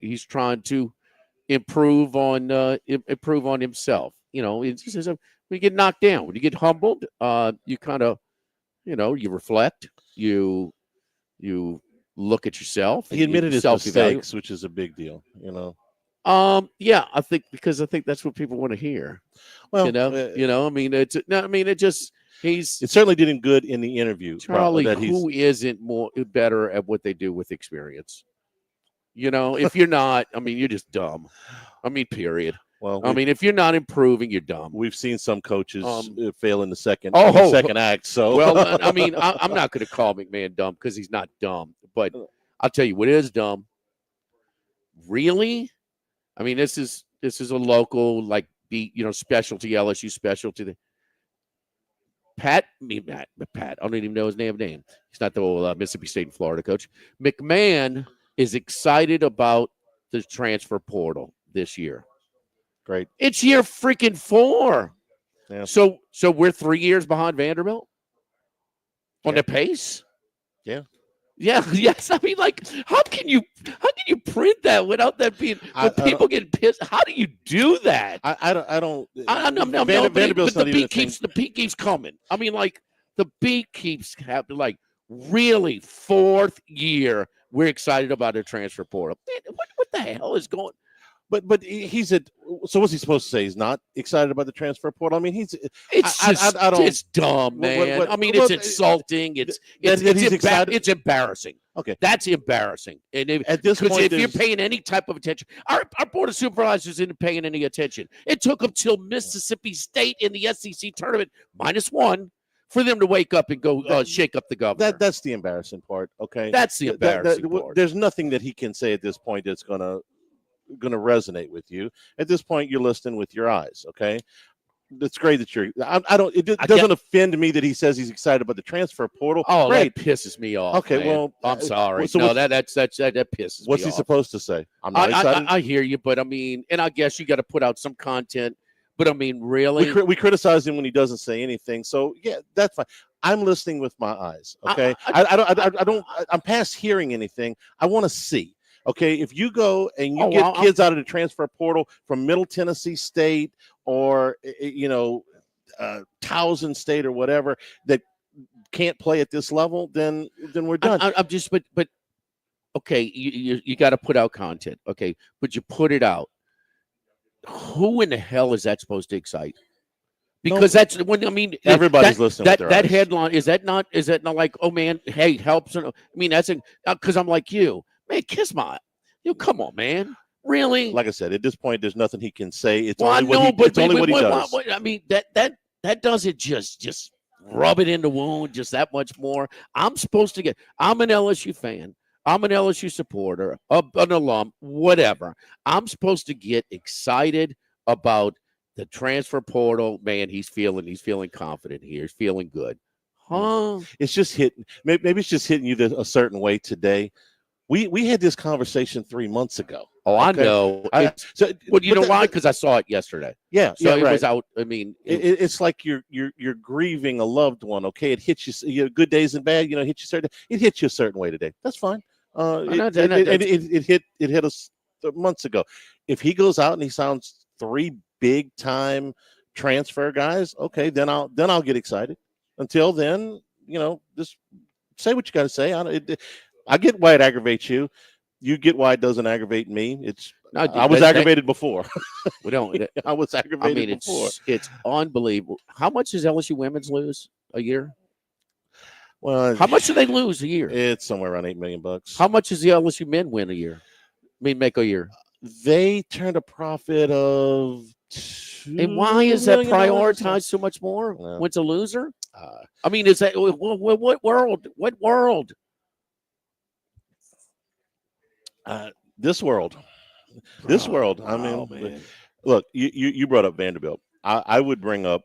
he's trying to improve on himself. It's just, when you get knocked down, when you get humbled, you kind of, you reflect, you look at yourself, and He admitted you his self-evaluate. mistakes, which is a big deal. Yeah, I think that's what people want to hear. Well, it just he's it certainly didn't good in the interview. Charlie. That Who isn't more better at what they do with experience? If you're not, you're just dumb. Period. Well, if you're not improving, you're dumb. We've seen some coaches fail in the second act. So, well, I'm not going to call McMahon dumb because he's not dumb. But I'll tell you what is dumb. Really, this is a local specialty LSU specialty. Pat. I don't even know his name. He's not the old Mississippi State and Florida coach. McMahon is excited about the transfer portal this year. Great. It's year freaking 4. Yeah. So we're 3 years behind Vanderbilt on the pace. Yeah. Yeah. Yes. How can you print that without that being people getting pissed? How do you do that? I don't. Vanderbilt's but the beat keeps coming. The beat keeps happening. Really, 4th year, we're excited about a transfer portal. Man, what the hell is going? But he's so what's he supposed to say? He's not excited about the transfer portal. It's dumb, man. It's insulting. It's embarrassing. Okay, that's embarrassing. And at this point, if you're paying any type of attention, our board of supervisors isn't paying any attention. It took them till Mississippi State in the SEC tournament -1 for them to wake up and go shake up the governor. That's the embarrassing part. Okay, that's the embarrassing part. There's nothing that he can say at this point that's going to resonate with you. At this point, you're listening with your eyes. Okay, it's great that you're. It doesn't offend me that he says he's excited about the transfer portal. Oh, great. That pisses me off. Okay, man. well, I'm sorry. So that pisses me off. What's he supposed to say? I'm not excited. I hear you, but and I guess you got to put out some content. But really, we criticize him when he doesn't say anything. So yeah, that's fine. I'm listening with my eyes. Okay, I don't. I'm past hearing anything. I want to see. Okay, if you go and you get kids out of the transfer portal from Middle Tennessee State or Towson State or whatever that can't play at this level, then we're done. I'm just, but okay, you got to put out content. Okay, but you put it out. Who in the hell is that supposed to excite? Because that's when everybody's listening. That headline is that not like, oh man, hey, helps. That's because I'm like you. Man, kiss my, come on, man. Really? Like I said, at this point, there's nothing he can say. It's only what he does. That doesn't just rub it in the wound just that much more. I'm an LSU fan. I'm an LSU supporter, an alum, whatever. I'm supposed to get excited about the transfer portal. Man, he's feeling confident here. He's feeling good. Huh? It's just hitting. Maybe it's just hitting you a certain way today. We had this conversation 3 months ago. Oh, okay? I know. You know why? Because I saw it yesterday. Yeah. So it right. was out. It's like you're grieving a loved one. Okay, it hits you. Good days and bad. It hits you a certain way today. That's fine. It hit us months ago. If he goes out and he sounds 3 big time transfer guys, okay, then I'll get excited. Until then, just say what you got to say. I get why it aggravates you. You get why it doesn't aggravate me. I was aggravated before. We don't. I was aggravated before. It's unbelievable. How much does LSU women's lose a year? Well, how much do they lose a year? It's somewhere around $8 million. How much does the LSU men win a year? Make a year? They turned a profit of. And why is that prioritized so much more? When it's a loser? Is that what world? What world? This world. Man. Look, you brought up Vanderbilt. I would bring up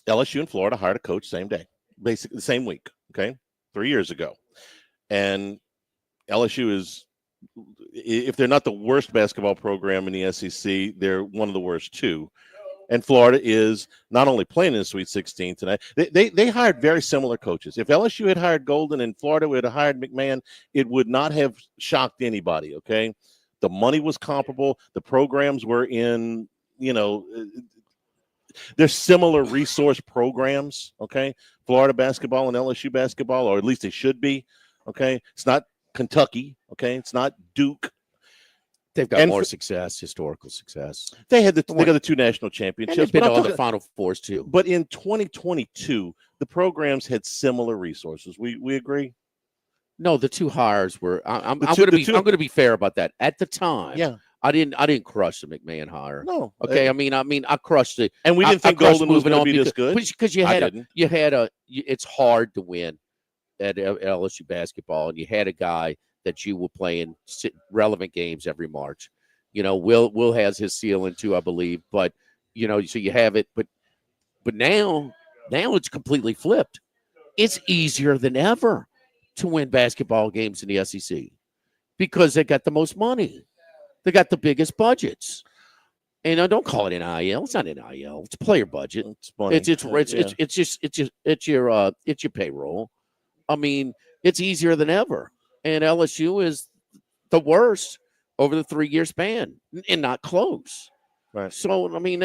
LSU and Florida hired a coach same day, basically the same week. Okay, 3 years ago, and LSU is, if they're not the worst basketball program in the SEC, they're one of the worst too. And Florida is not only playing in the Sweet 16 tonight, they hired very similar coaches. If LSU had hired Golden and Florida would have hired McMahon, it would not have shocked anybody, okay? The money was comparable. The programs were in, they're similar resource programs, okay? Florida basketball and LSU basketball, or at least they should be, okay? It's not Kentucky, okay? It's not Duke. They've got more success, historical success. They got the 2 national championships. And they've been on the Final Fours, too. But in 2022, the programs had similar resources. We agree? No, the 2 hires were. I'm going to be fair about that. At the time, yeah, I didn't crush the McMahon hire. No, okay. I crushed it, and we didn't think Golden was going to be this good because it's hard to win at LSU basketball, and you had a guy that you will play in relevant games every March. Will has his ceiling too, I believe, but so you have it, but now it's completely flipped. It's easier than ever to win basketball games in the SEC because they got the most money. They got the biggest budgets. And I don't call it NIL. It's not NIL. It's player budget. It's money. It's your payroll. I mean, it's easier than ever. And LSU is the worst over the 3-year span and not close. Right. So, I mean,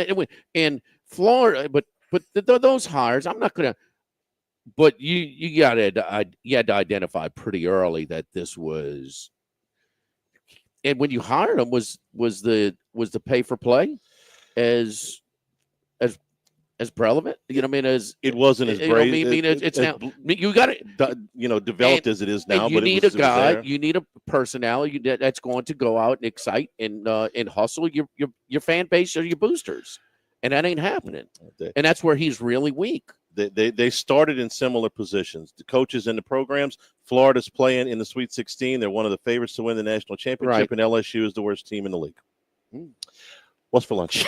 and Florida, but those hires, I'm not going to, but you had to identify pretty early that this was, and when you hired them, was the pay for play as relevant? As it wasn't as brave. It's now you got it. Developed as it is now. You need a guy. You need a personality that's going to go out and excite and hustle your fan base or your boosters, and that ain't happening. And that's where he's really weak. They started in similar positions. The coaches and the programs. Florida's playing in the Sweet 16. They're one of the favorites to win the national championship, and LSU is the worst team in the league. What's for lunch?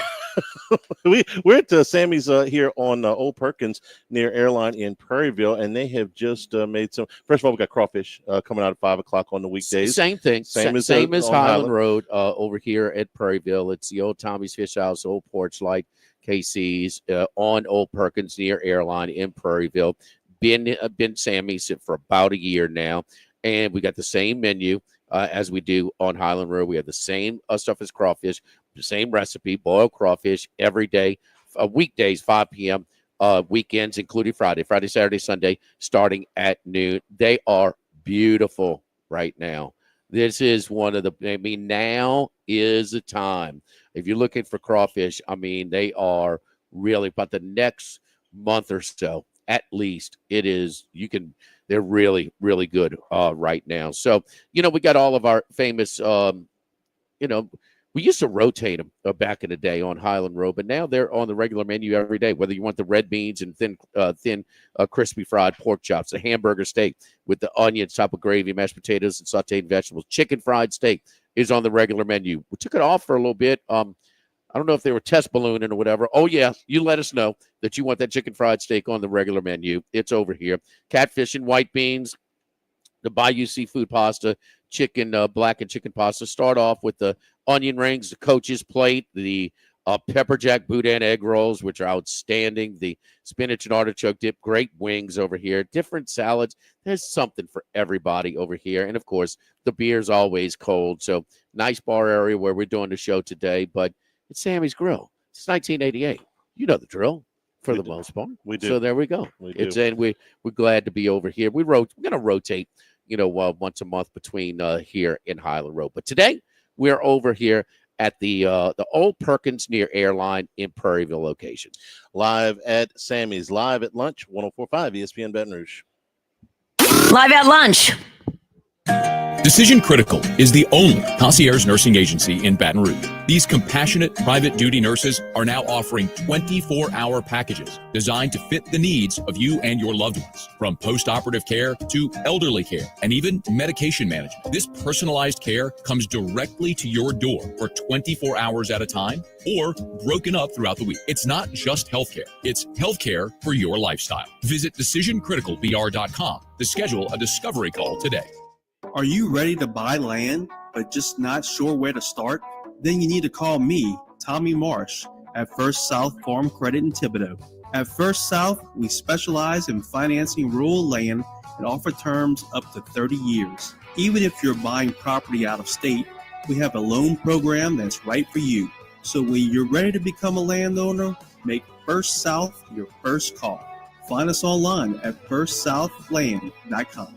We're at Sammy's here on Old Perkins near Airline in Prairieville, and they have just made some. First of all, we got crawfish coming out at 5 o'clock on the weekdays. Same thing. Same as Highland Road over here at Prairieville. It's the old Tommy's Fish House, old porch light, KC's on Old Perkins near Airline in Prairieville. Been Sammy's for about a year now, and we got the same menu as we do on Highland Road. We have the same stuff as crawfish, the same recipe, boiled crawfish every day, weekdays 5 p.m., weekends including Friday, Saturday, Sunday, starting at noon. They are beautiful right now. This is now is the time. If you're looking for crawfish, they are really, but the next month or so, at least, they're really, really good right now. So, we got all of our famous, we used to rotate them back in the day on Highland Road, but now they're on the regular menu every day, whether you want the red beans and thin crispy fried pork chops, a hamburger steak with the onions, top of gravy, mashed potatoes, and sauteed vegetables. Chicken fried steak is on the regular menu. We took it off for a little bit. I don't know if they were test ballooning or whatever. Oh, yeah, you let us know that you want that chicken fried steak on the regular menu. It's over here. Catfish and white beans, the Bayou seafood pasta, chicken, black and chicken pasta. Start off with the onion rings, the coach's plate, the pepper jack boudin egg rolls, which are outstanding, the spinach and artichoke dip, great wings over here, different salads. There's something for everybody over here. And, of course, the beer's always cold. So nice bar area where we're doing the show today, but it's Sammy's Grill. It's 1988. You know the drill for the most part. We do. So there we go. And we're glad to be over here. We're going to rotate, once a month between here and Highland Road. But today we're over here at the Old Perkins near Airline in Prairieville location. Live at Sammy's. Live at lunch, 104.5 ESPN Baton Rouge. Live at lunch. Decision Critical is the only concierge nursing agency in Baton Rouge. These compassionate private duty nurses are now offering 24-hour packages designed to fit the needs of you and your loved ones. From post-operative care to elderly care and even medication management. This personalized care comes directly to your door for 24 hours at a time or broken up throughout the week. It's not just healthcare. It's healthcare for your lifestyle. Visit DecisionCriticalBR.com to schedule a discovery call today. Are you ready to buy land, but just not sure where to start? Then you need to call me, Tommy Marsh, at First South Farm Credit in Thibodaux. At First South, we specialize in financing rural land and offer terms up to 30 years. Even if you're buying property out of state, we have a loan program that's right for you. So when you're ready to become a landowner, make First South your first call. Find us online at firstsouthland.com.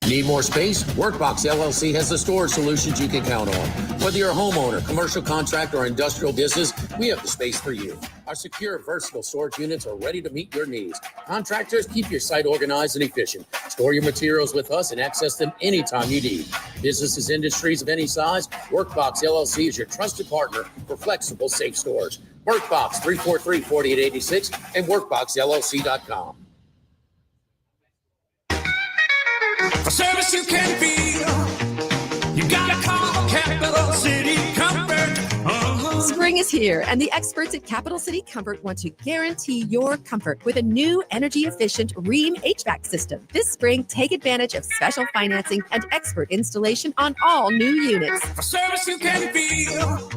Need more space? Workbox LLC has the storage solutions you can count on. Whether you're a homeowner, commercial contractor, or industrial business, we have the space for you. Our secure, versatile storage units are ready to meet your needs. Contractors, keep your site organized and efficient. Store your materials with us and access them anytime you need. Businesses, industries of any size, Workbox LLC is your trusted partner for flexible, safe storage. Workbox 343-4886 and workboxllc.com. For service you can feel, you gotta call Capital City Comfort. Spring is here, and the experts at Capital City Comfort want to guarantee your comfort with a new energy-efficient Rheem HVAC system. This spring, take advantage of special financing and expert installation on all new units. For service you can feel,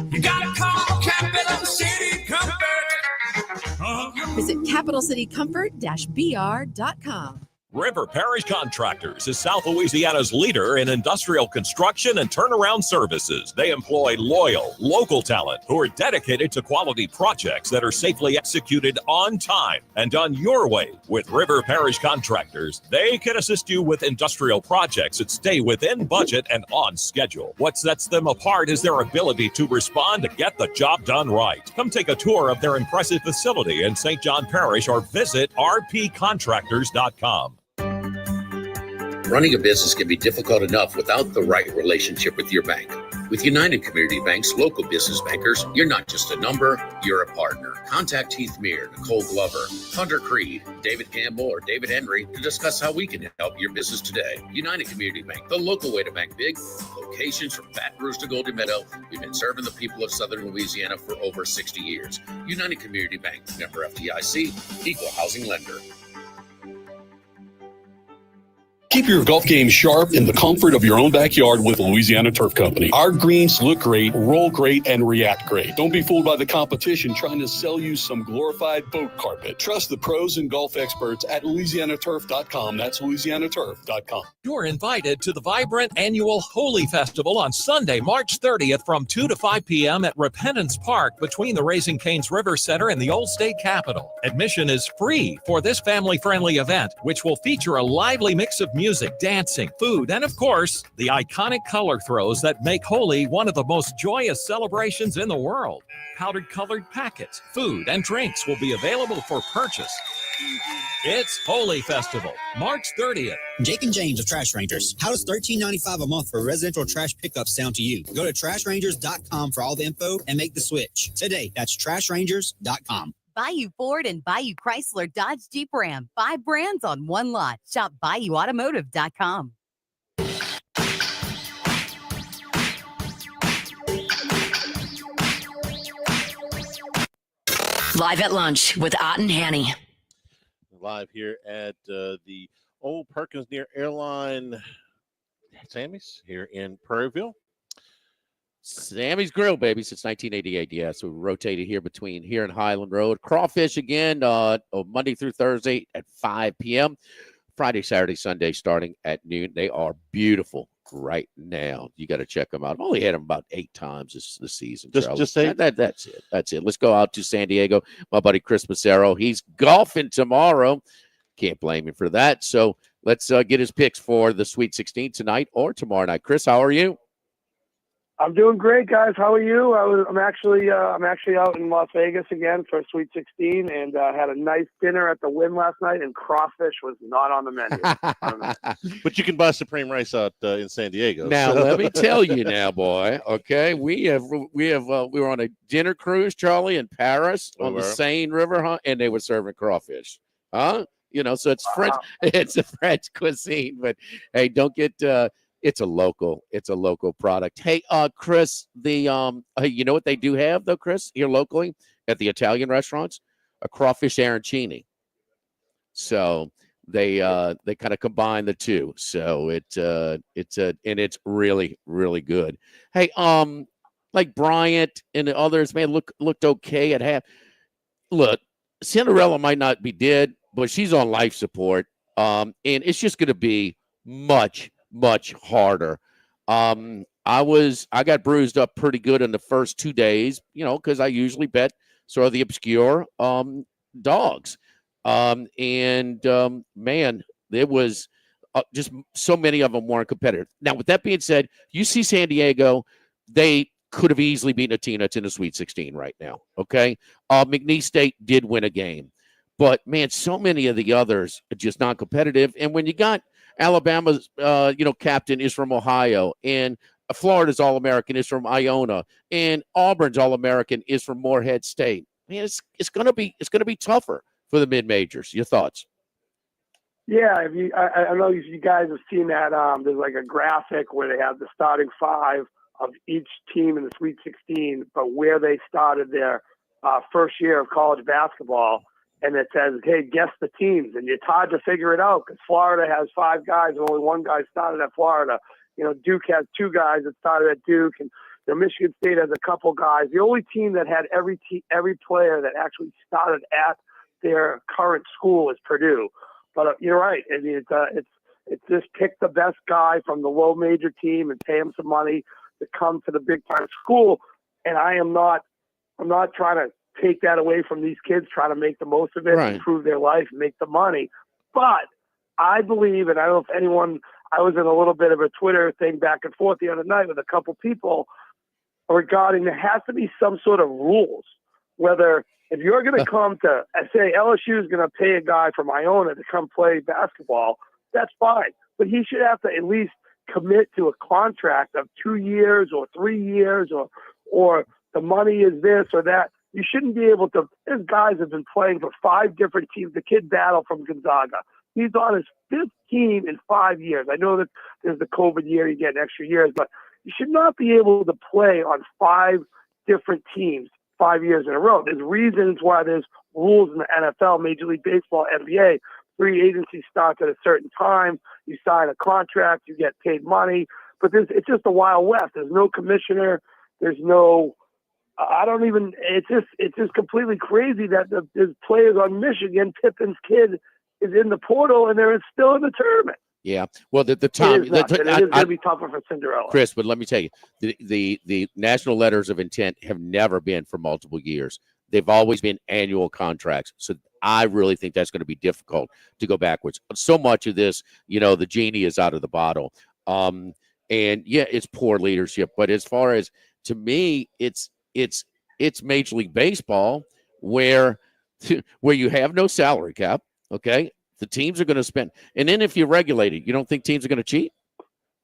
you gotta call Capital City Comfort. Visit capitalcitycomfort-br.com. River Parish Contractors is South Louisiana's leader in industrial construction and turnaround services. They employ loyal, local talent who are dedicated to quality projects that are safely executed on time and done your way. With River Parish Contractors, they can assist you with industrial projects that stay within budget and on schedule. What sets them apart is their ability to respond to get the job done right. Come take a tour of their impressive facility in St. John Parish or visit rpcontractors.com. Running a business can be difficult enough without the right relationship with your bank. With United Community Bank's local business bankers, you're not just a number, you're a partner. Contact Heath Meir, Nicole Glover, Hunter Creed, David Campbell, or David Henry to discuss how we can help your business today. United Community Bank, the local way to bank big. Locations from Baton Rouge to Golden Meadow. We've been serving the people of Southern Louisiana for over 60 years. United Community Bank, member FDIC, equal housing lender. Keep your golf game sharp in the comfort of your own backyard with Louisiana Turf Company. Our greens look great, roll great, and react great. Don't be fooled by the competition trying to sell you some glorified boat carpet. Trust the pros and golf experts at LouisianaTurf.com. That's LouisianaTurf.com. You're invited to the vibrant annual Holy Festival on Sunday, March 30th from 2 to 5 p.m. at Repentance Park between the Raising Cane's River Center and the Old State Capitol. Admission is free for this family-friendly event, which will feature a lively mix of music, dancing, food, and of course, the iconic color throws that make Holi one of the most joyous celebrations in the world. Powdered colored packets, food, and drinks will be available for purchase. It's Holi Festival, March 30th. Jake and James of Trash Rangers. How does $13.95 a month for residential trash pickup sound to you? Go to trashrangers.com for all the info and make the switch today. That's trashrangers.com. Bayou Ford and Bayou Chrysler Dodge Jeep Ram. 5 brands on one lot. Shop BayouAutomotive.com. Live at lunch with Ott and Hanny. Live here at the old Perkins near Airline Sammy's here in Prairieville. Sammy's Grill, baby, since 1988. Yeah, so we rotated here between here and Highland Road. Crawfish again Monday through Thursday at 5 p.m. Friday, Saturday, Sunday starting at noon. They are beautiful right now. You got to check them out. I've only had them about 8 times this season. Just say that's it. That's it. Let's go out to San Diego. My buddy Chris Massaro, he's golfing tomorrow. Can't blame him for that. So let's get his picks for the Sweet 16 tonight or tomorrow night. Chris, how are you? I'm doing great, guys. How are you? I'm actually out in Las Vegas again for Sweet 16, and had a nice dinner at the Wynn last night. And crawfish was not on the menu. But you can buy Supreme Rice out in San Diego. Now let me tell you, now, boy. Okay, we were on a dinner cruise, Charlie, in Paris on the Seine River, and they were serving crawfish. You know, so it's French. It's a French cuisine, but hey, don't get. It's a local product. Hey, Chris, you know what they do have though, Chris, here locally at the Italian restaurants? A crawfish arancini. So they kind of combine the two. So it's really, really good. Hey, like Bryant and the others, man, looked okay at half. Look, Cinderella might not be dead, but she's on life support. And it's just gonna be much harder. I got bruised up pretty good in the first 2 days, because I usually bet sort of the obscure dogs. Man, there was just so many of them weren't competitive. Now, with that being said, you see San Diego, they could have easily beaten a team that's in the Sweet 16 right now. Okay. McNeese State did win a game, but man, so many of the others are just not competitive. And when you got Alabama's, captain is from Ohio, and Florida's All-American is from Iona, and Auburn's All-American is from Morehead State. Man, it's gonna be tougher for the mid-majors. Your thoughts? Yeah, I know you guys have seen that. There's like a graphic where they have the starting five of each team in the Sweet 16, but where they started their first year of college basketball, and it says, "Hey, guess the teams," and it's hard to figure it out because Florida has 5 guys, and only 1 guy started at Florida. Duke has 2 guys that started at Duke, and Michigan State has a couple guys. The only team that had every player that actually started at their current school is Purdue. But you're right. I mean, it's just pick the best guy from the low major team and pay him some money to come to the big time school. And I'm not trying to take that away from these kids, trying to make the most of it, right, improve their life, make the money. But I believe, and I don't know if anyone, I was in a little bit of a Twitter thing back and forth the other night with a couple people regarding there has to be some sort of rules, whether if you're going to come to, say LSU is going to pay a guy from Iona to come play basketball, that's fine. But he should have to at least commit to a contract of 2 years or 3 years or the money is this or that. You shouldn't be able to. These guys have been playing for 5 different teams. The kid Battle from Gonzaga, he's on his 5th team in 5 years. I know that there's the COVID year, you get extra years, but you should not be able to play on 5 different teams 5 years in a row. There's reasons why there's rules in the NFL, Major League Baseball, NBA. Free agency starts at a certain time. You sign a contract, you get paid money. But it's just the Wild West. There's no commissioner. There's no. It's just completely crazy that there's players on Michigan. Pippen's kid is in the portal and they're still in the tournament. Yeah. Well, the time it is going to be tougher for Cinderella. Chris, but let me tell you, the national letters of intent have never been for multiple years. They've always been annual contracts. So I really think that's going to be difficult to go backwards. So much of this, the genie is out of the bottle. And yeah, it's poor leadership. But as far as, to me, it's Major League Baseball where you have no salary cap. Okay. The teams are going to spend. And then if you regulate it, you don't think teams are going to cheat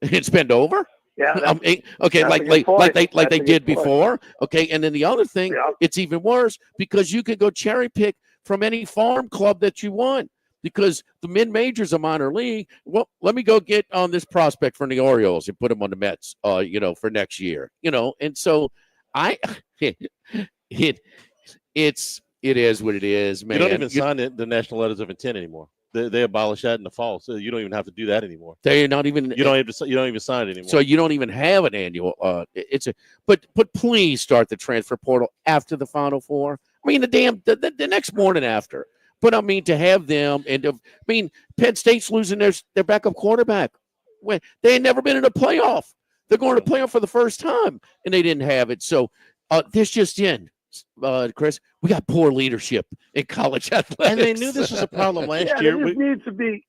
and spend over? Yeah. Okay. Like they did before. Okay. And then the other thing, it's even worse because you could go cherry pick from any farm club that you want because the mid-majors are minor league. Well, let me go get on this prospect from the Orioles and put him on the Mets, for next year, and so it is what it is, man. You don't even sign the national letters of intent anymore. They abolish that in the fall, so you don't even have to do that anymore. They're not even. You don't even sign it anymore. So you don't even have an annual. But please start the transfer portal after the Final Four. I mean the next morning after. But I mean to have them Penn State's losing their backup quarterback when they had never been in a playoff. They're going to playoff for the first time and they didn't have it. So this just in. Chris, we got poor leadership in college athletics. And they knew this was a problem last year. It needs to be.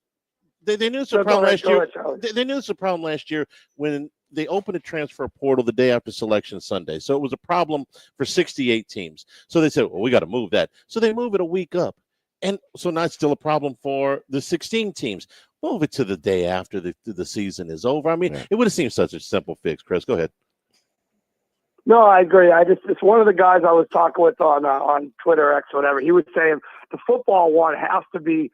They knew this was a problem last year. They knew this was a problem last year when they opened a transfer portal the day after Selection Sunday. So it was a problem for 68 teams. So they said, well, we got to move that. So they move it a week up. And so now it's still a problem for the 16 teams. Move it to the day after the season is over. I mean, It would have seemed such a simple fix. Chris, go ahead. No, I agree. It's one of the guys I was talking with on Twitter X or whatever. He was saying the football one has to be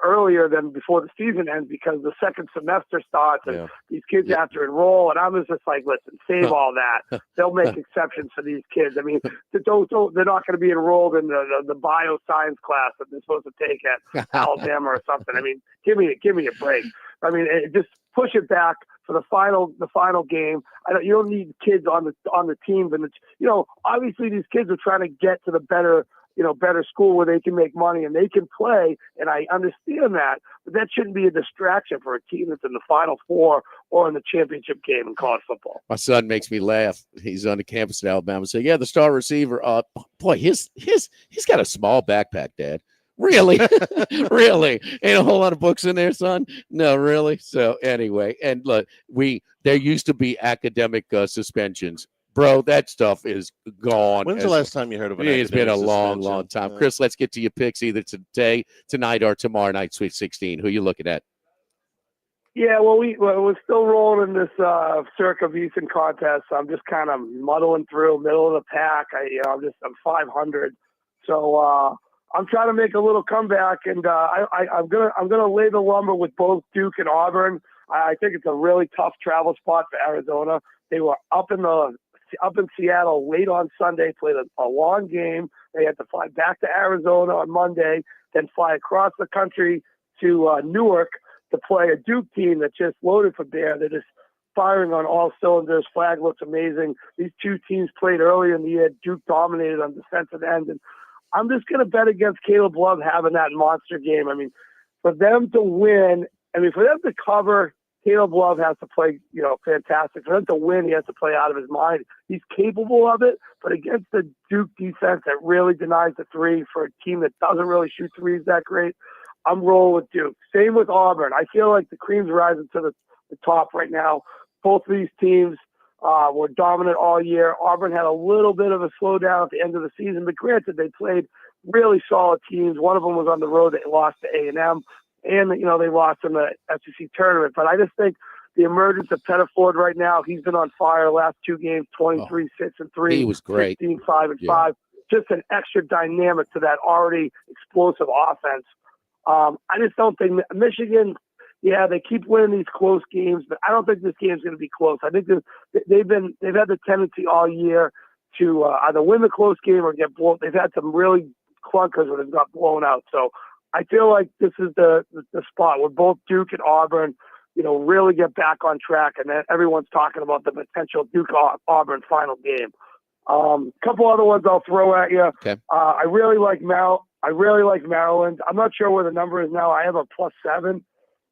earlier than before the season ends because the second semester starts and these kids have to enroll. And I was just like, listen, save all that. They'll make exceptions for these kids. I mean, they're not going to be enrolled in the bioscience class that they're supposed to take at Alabama or something. I mean, give me a break. I mean, just push it back for the final game. You don't need kids on the team, but obviously these kids are trying to get to the better better school where they can make money and they can play. And I understand that, but that shouldn't be a distraction for a team that's in the Final Four or in the championship game in college football. My son makes me laugh. He's on the campus at Alabama. So yeah, the star receiver. Boy, he's got a small backpack, Dad. Really? Really? Ain't a whole lot of books in there, son? No, really? So anyway, and look, there used to be academic suspensions. Bro, that stuff is gone. When's the last time you heard of it? It's been a long time. Chris, let's get to your picks either today, tonight, or tomorrow night, Sweet 16. Who are you looking at? Yeah, well, we're still rolling in this Circa Beeson contest. So I'm just kind of muddling through, middle of the pack. I'm 500. So I'm trying to make a little comeback, and I'm gonna lay the lumber with both Duke and Auburn. I think it's a really tough travel spot for Arizona. They were up in Seattle late on Sunday, played a long game. They had to fly back to Arizona on Monday, then fly across the country to Newark to play a Duke team that's just loaded for bear. They're just firing on all cylinders. Flag looks amazing. These two teams played earlier in the year. Duke dominated on defensive end, and I'm just going to bet against Caleb Love having that monster game. I mean, for them to win, for them to cover, Caleb Love has to play, fantastic. For them to win, he has to play out of his mind. He's capable of it, but against the Duke defense that really denies the three for a team that doesn't really shoot threes that great, I'm rolling with Duke. Same with Auburn. I feel like the cream's rising to the top right now. Both of these teams were dominant all year. Auburn had a little bit of a slowdown at the end of the season, but granted, they played really solid teams. One of them was on the road. They lost to A&M, and they lost in the SEC tournament. But I just think the emergence of Pettiford right now, he's been on fire last two games, 23, 6 and 3. He was great. 15, 5 and 5. Just an extra dynamic to that already explosive offense. I just don't think Michigan, they keep winning these close games, but I don't think this game's going to be close. I think they've had the tendency all year to either win the close game or get blown. They've had some really clunkers where they've got blown out. So I feel like this is the spot where both Duke and Auburn, really get back on track, and then everyone's talking about the potential Duke-Auburn final game. Couple other ones I'll throw at you. Okay. I really like Maryland. I'm not sure where the number is now. I have a +7.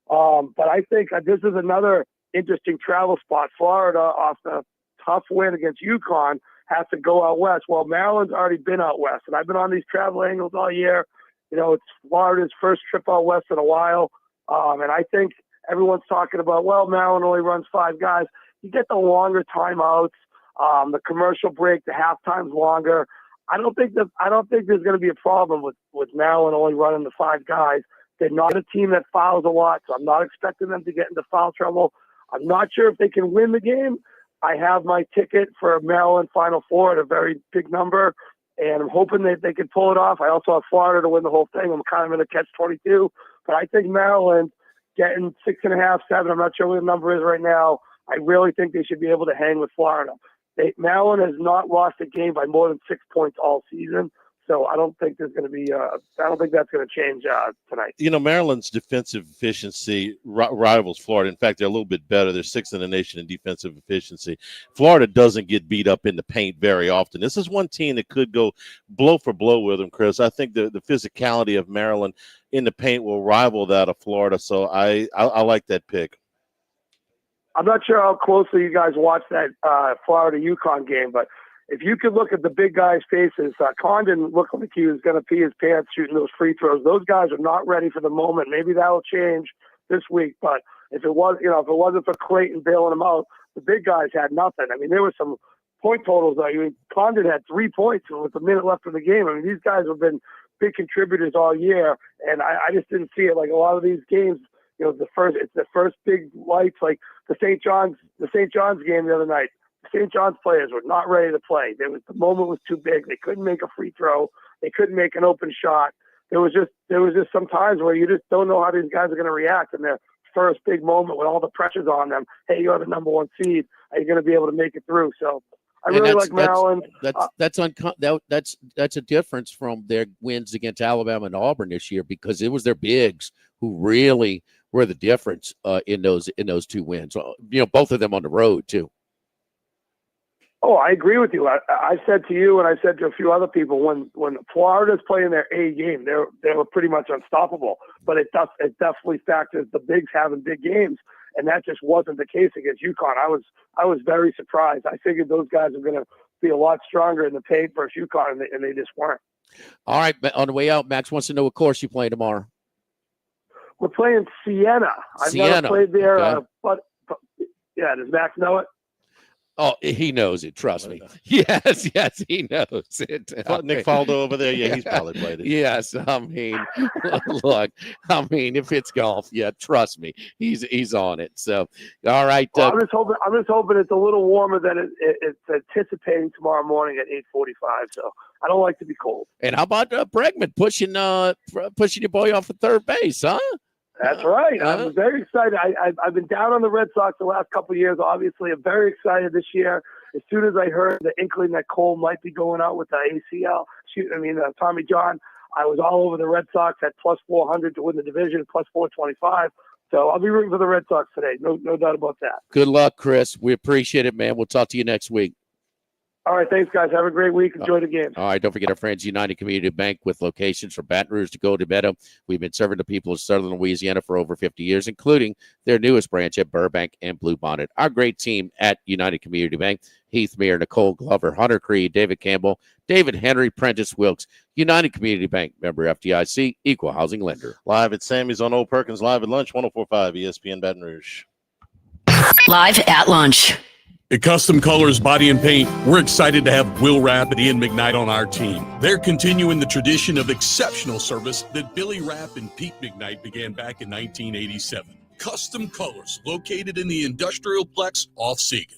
But I think this is another interesting travel spot. Florida, off the tough win against UConn, has to go out west. Well, Maryland's already been out west, and I've been on these travel angles all year. It's Florida's first trip out west in a while. And I think everyone's talking about, Maryland only runs 5 guys. You get the longer timeouts, the commercial break, the halftime's longer. I don't think there's going to be a problem with Maryland only running the 5 guys. They're not a team that fouls a lot, so I'm not expecting them to get into foul trouble. I'm not sure if they can win the game. I have my ticket for Maryland Final Four at a very big number, and I'm hoping that they can pull it off. I also have Florida to win the whole thing. I'm kind of in a catch-22, but I think Maryland getting 6.5, 7, I'm not sure what the number is right now. I really think they should be able to hang with Florida. Maryland has not lost a game by more than 6 points all season. So I don't think there's going to be. I don't think that's going to change tonight. Maryland's defensive efficiency rivals Florida. In fact, they're a little bit better. They're 6th in the nation in defensive efficiency. Florida doesn't get beat up in the paint very often. This is one team that could go blow for blow with them, Chris. I think the physicality of Maryland in the paint will rival that of Florida. So I like that pick. I'm not sure how closely you guys watched that Florida-UConn game, but if you could look at the big guys' faces, Condon looked like he was going to pee his pants shooting those free throws. Those guys are not ready for the moment. Maybe that'll change this week, but if it wasn't for Clayton bailing them out, the big guys had nothing. I mean, there were some point totals. Condon had 3 points with a minute left of the game. I mean, these guys have been big contributors all year, and I just didn't see it. Like a lot of these games, it's the first big lights, like the St. John's game the other night. St. John's players were not ready to play. The moment was too big. They couldn't make a free throw. They couldn't make an open shot. There was just some times where you just don't know how these guys are going to react in their first big moment when all the pressure's on them. Hey, you're the number 1 seed. Are you going to be able to make it through? So I really like Maryland. That's a difference from their wins against Alabama and Auburn this year, because it was their bigs who really were the difference in those 2 wins. Both of them on the road too. Oh, I agree with you. I said to you and I said to a few other people, when Florida's playing their A game, they were pretty much unstoppable. But it definitely factors the bigs having big games, and that just wasn't the case against UConn. I was very surprised. I figured those guys were going to be a lot stronger in the paint versus UConn, and they just weren't. All right, on the way out, Max wants to know what course you play tomorrow. We're playing Siena. I've never played there, okay. but yeah, does Max know it? Oh, he knows it. Trust me. Yes, he knows it. Nick Faldo over there, yeah, he's probably played it. Yes, I mean, look, if it's golf, yeah, trust me, he's on it. So, all right. Well, I'm just hoping it's a little warmer than it's anticipating tomorrow morning at 8:45. So I don't like to be cold. And how about Bregman pushing your boy off of third base, huh? That's right. I'm very excited. I've been down on the Red Sox the last couple of years. Obviously, I'm very excited this year. As soon as I heard the inkling that Cole might be going out with the ACL, Tommy John, I was all over the Red Sox at plus 400 to win the division, plus 425. So I'll be rooting for the Red Sox today. No doubt about that. Good luck, Chris. We appreciate it, man. We'll talk to you next week. All right, thanks, guys. Have a great week. Enjoy the game. All right, don't forget our friends, United Community Bank, with locations from Baton Rouge to Golden Meadow. We've been serving the people of Southern Louisiana for over 50 years, including their newest branch at Burbank and Bluebonnet. Our great team at United Community Bank, Heath Meir, Nicole Glover, Hunter Creed, David Campbell, David Henry, Prentice Wilkes. United Community Bank, member FDIC, equal housing lender. Live at Sammy's on Old Perkins, live at lunch, 104.5 ESPN Baton Rouge. Live at lunch. At Custom Colors Body and Paint, we're excited to have Will Rapp and Ian McKnight on our team. They're continuing the tradition of exceptional service that Billy Rapp and Pete McKnight began back in 1987. Custom Colors, located in the Industrial Plex off Segan.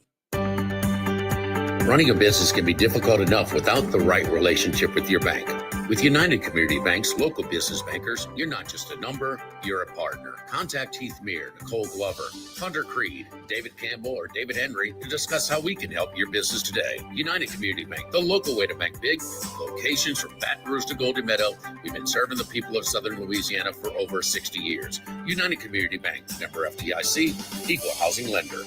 Running a business can be difficult enough without the right relationship with your bank. With United Community Bank's local business bankers, you're not just a number, you're a partner. Contact Heath Meir, Nicole Glover, Hunter Creed, David Campbell, or David Henry to discuss how we can help your business today. United Community Bank, the local way to bank big. Locations from Baton Rouge to Golden Meadow. We've been serving the people of Southern Louisiana for over 60 years. United Community Bank, member FDIC, equal housing lender.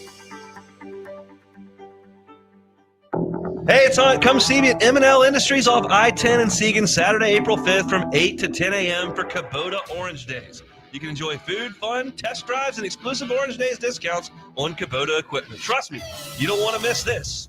Hey, it's on. Come see me at M&L Industries off I-10 in Segan, Saturday, April 5th from 8 to 10 a.m. for Kubota Orange Days. You can enjoy food, fun, test drives, and exclusive Orange Days discounts on Kubota equipment. Trust me, you don't want to miss this.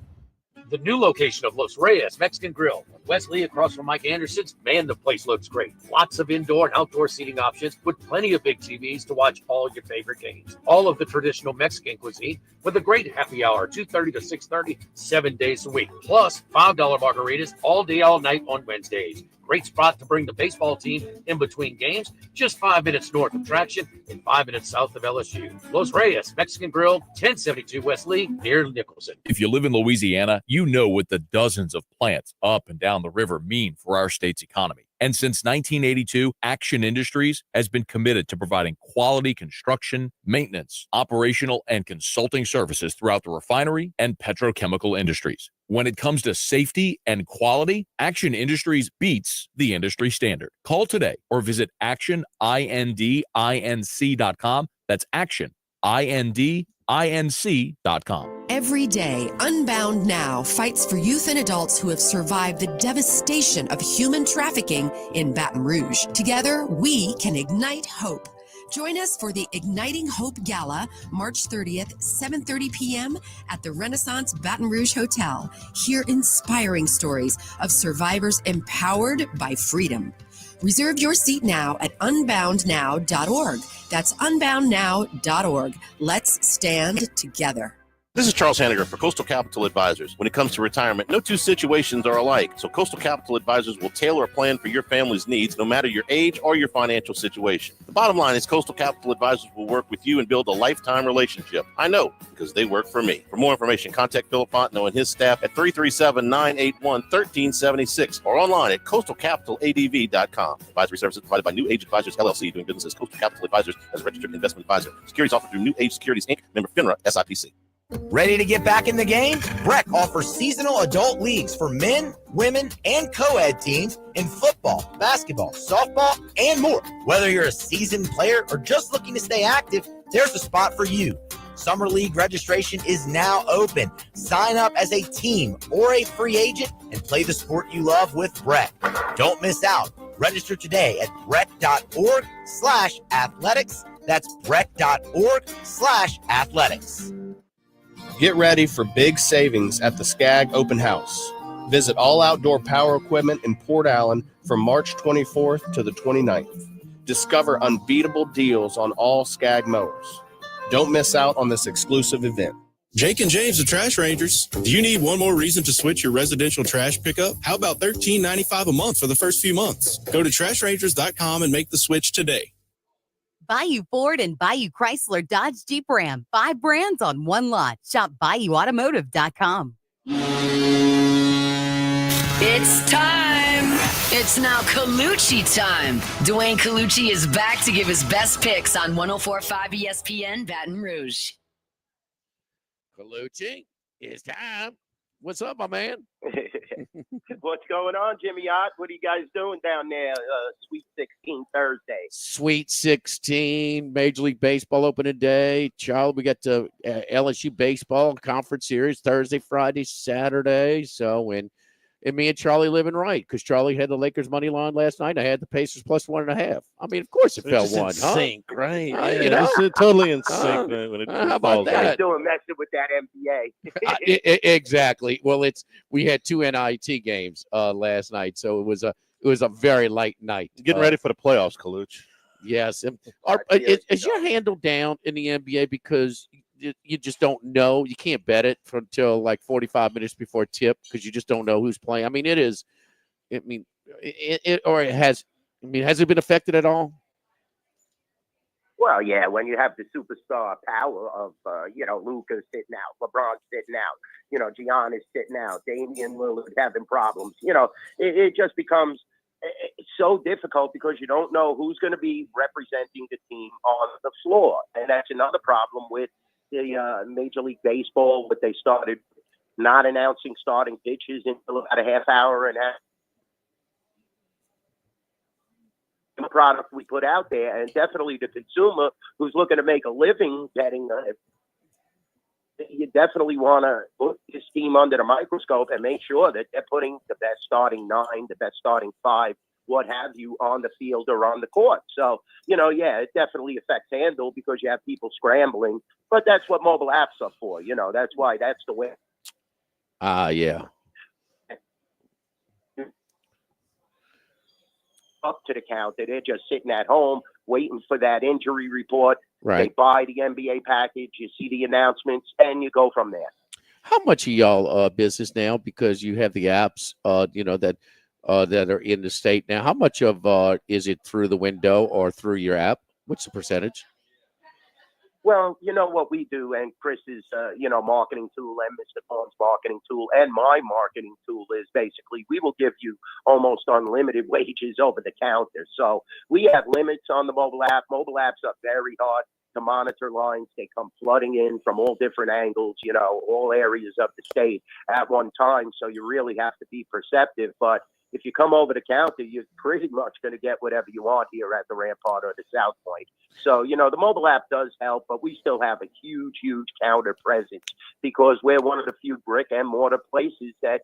The new location of Los Reyes Mexican Grill. Wesley, across from Mike Anderson's. Man, the place looks great. Lots of indoor and outdoor seating options with plenty of big TVs to watch all your favorite games. All of the traditional Mexican cuisine with a great happy hour, 2:30 to 6:30, 7 days a week. Plus, $5 margaritas all day, all night on Wednesdays. Great spot to bring the baseball team in between games, just 5 minutes north of Traction and 5 minutes south of LSU. Los Reyes Mexican Grill, 1072 West Lee, near Nicholson. If you live in Louisiana, you know what the dozens of plants up and down the river mean for our state's economy. And since 1982, Action Industries has been committed to providing quality construction, maintenance, operational, and consulting services throughout the refinery and petrochemical industries. When it comes to safety and quality, Action Industries beats the industry standard. Call today or visit actionindinc.com. That's actionindinc.com. Every day, Unbound Now fights for youth and adults who have survived the devastation of human trafficking in Baton Rouge. Together, we can ignite hope. Join us for the Igniting Hope Gala, March 30th, 7:30 p.m. at the Renaissance Baton Rouge Hotel. Hear inspiring stories of survivors empowered by freedom. Reserve your seat now at unboundnow.org. That's unboundnow.org. Let's stand together. This is Charles Hanniger for Coastal Capital Advisors. When it comes to retirement, no two situations are alike, so Coastal Capital Advisors will tailor a plan for your family's needs, no matter your age or your financial situation. The bottom line is Coastal Capital Advisors will work with you and build a lifetime relationship. I know, because they work for me. For more information, contact Philip Fontenot and his staff at 337-981-1376 or online at coastalcapitaladv.com. Advisory services provided by New Age Advisors, LLC, doing business as Coastal Capital Advisors as a registered investment advisor. Securities offered through New Age Securities, Inc., member FINRA, SIPC. Ready to get back in the game? Breck offers seasonal adult leagues for men, women, and co-ed teams in football, basketball, softball, and more. Whether you're a seasoned player or just looking to stay active, there's a spot for you. Summer League registration is now open. Sign up as a team or a free agent and play the sport you love with Brett. Don't miss out. Register today at brett.org/athletics. That's brett.org/athletics. Get ready for big savings at the Skag Open House. Visit All Outdoor Power Equipment in Port Allen from March 24th to the 29th. Discover unbeatable deals on all Skag mowers. Don't miss out on this exclusive event. Jake and James, the Trash Rangers. Do you need one more reason to switch your residential trash pickup? How about $13.95 a month for the first few months? Go to trashrangers.com and make the switch today. Bayou Ford and Bayou Chrysler Dodge Jeep Ram. 5 brands on one lot. Shop BayouAutomotive.com. It's time. It's now Colucci time. Dwayne Colucci is back to give his best picks on 104.5 ESPN Baton Rouge. Colucci, it's time. What's up, my man? What's going on, Jimmy Ott? What are you guys doing down there? Sweet 16 Thursday. Sweet 16, Major League Baseball opening day. Charlie, we got the LSU baseball conference series Thursday, Friday, Saturday. So, and me and Charlie living right because Charlie had the Lakers money line last night. I had the Pacers plus 1.5. I mean, of course it fell It's one, in sync, right? You know, It's totally in sync when it how about falls. that? Doing messing with that NBA. Exactly. Well, we had 2 NIT games last night, so it was a very light night. Getting ready for the playoffs, Colucci. Yes. Is your handle down in the NBA because you just don't know? You can't bet it until like 45 minutes before tip because you just don't know who's playing. I mean, it is. I mean, has it been affected at all? Well, yeah, when you have the superstar power of, Luka sitting out, LeBron sitting out, Giannis sitting out, Damian Lillard having problems, it just becomes so difficult because you don't know who's going to be representing the team on the floor. And that's another problem with the Major League Baseball, what they started not announcing starting pitches until about a half hour and a half. Product we put out there, and definitely the consumer who's looking to make a living betting on it, you definitely want to put this team under the microscope and make sure that they're putting the best starting 9, the best starting 5, what have you, on the field or on the court. So, it definitely affects handle because you have people scrambling, but that's what mobile apps are for. That's why that's the way. Yeah. Up to the counter. They're just sitting at home waiting for that injury report. Right. They buy the NBA package. You see the announcements, and you go from there. How much of y'all business now because you have the apps, that are in the state now? How much of is it through the window or through your app? What's the percentage? Well, what we do, and Chris's, marketing tool and Mr. Cohn's marketing tool and my marketing tool is basically we will give you almost unlimited wages over the counter. So we have limits on the mobile app. Mobile apps are very hard to monitor lines. They come flooding in from all different angles, all areas of the state at one time. So you really have to be perceptive. But if you come over the counter, you're pretty much going to get whatever you want here at the Rampart or the South Point. So, the mobile app does help, but we still have a huge, huge counter presence because we're one of the few brick and mortar places that,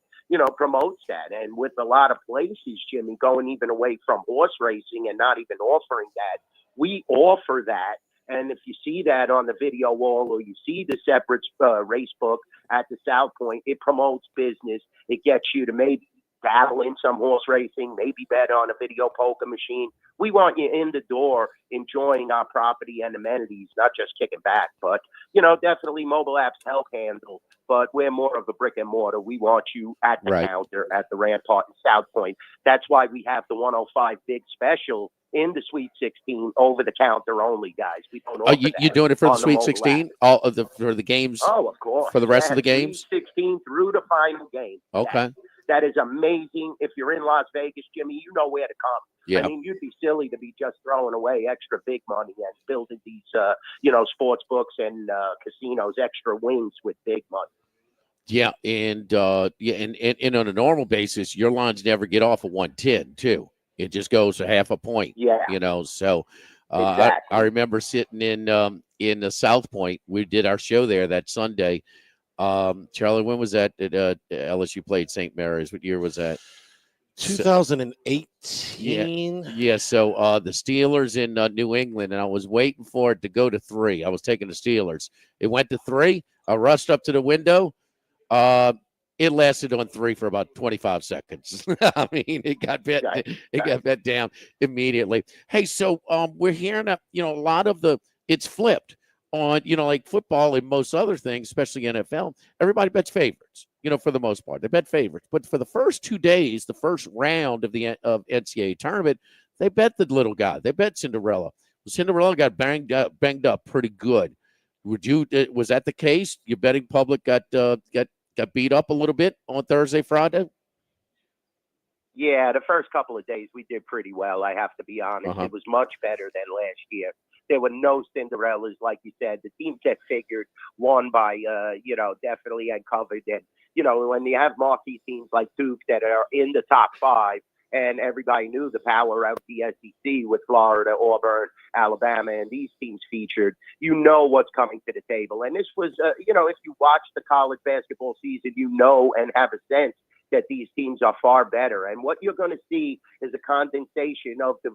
promotes that. And with a lot of places, Jimmy, going even away from horse racing and not even offering that, we offer that. And if you see that on the video wall or you see the separate race book at the South Point, it promotes business. It gets you to maybe dabble in some horse racing, maybe bet on a video poker machine. We want you in the door enjoying our property and amenities, not just kicking back. But, definitely mobile apps help handle, but we're more of a brick and mortar. We want you at the counter at the Rampart and South Point. That's why we have the 105 big special in the Sweet 16 over the counter only, guys. We don't offer that. You're doing it for the Sweet 16? All of for the games? Oh, of course. For the rest of the games? Sweet 16 through the final game. Okay. That is amazing. If you're in Las Vegas, Jimmy, you know where to come. Yeah. I mean, you'd be silly to be just throwing away extra big money and building these, sports books and casinos, extra wings with big money. Yeah, and on a normal basis, your lines never get off of 110 too. It just goes to half a point. Yeah. So Exactly. I remember sitting in in the South Point. We did our show there that Sunday. Charlie, when was that? LSU played St. Mary's. What year was that? 2018. Yeah. So the Steelers in New England, and I was waiting for it to go to 3. I was taking the Steelers. It went to 3. I rushed up to the window. It lasted on 3 for about 25 seconds. I mean, it got bet. It got bet down immediately. Hey, so we're hearing that a lot of it's flipped on like football and most other things, especially NFL. Everybody bets favorites. For the most part, they bet favorites. But for the first 2 days, the first round of the NCAA tournament, they bet the little guy. They bet Cinderella. Cinderella got banged up pretty good. Was that the case? Your betting public got beat up a little bit on Thursday, Friday? Yeah, the first couple of days we did pretty well, I have to be honest. It was much better than last year. There were no Cinderellas, like you said. The teams that figured won by, definitely uncovered. And, when you have marquee teams like Duke that are in the top 5, and everybody knew the power of the SEC with Florida, Auburn, Alabama, and these teams featured, what's coming to the table. And this was, if you watch the college basketball season, and have a sense that these teams are far better. And what you're going to see is a condensation of the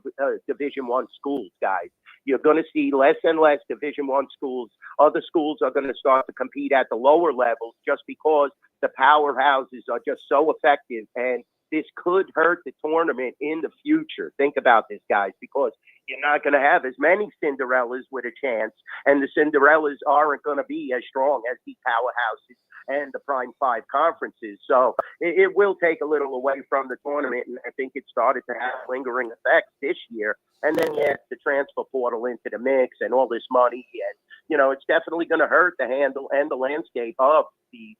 Division I schools, guys. You're going to see less and less Division I schools. Other schools are going to start to compete at the lower levels just because the powerhouses are just so effective. And this could hurt the tournament in the future. Think about this, guys, because you're not going to have as many Cinderellas with a chance, and the Cinderellas aren't going to be as strong as the powerhouses and the Prime 5 conferences. So it will take a little away from the tournament, and I think it started to have lingering effects this year. And then you add the transfer portal into the mix and all this money, and, it's definitely going to hurt the handle and the landscape of the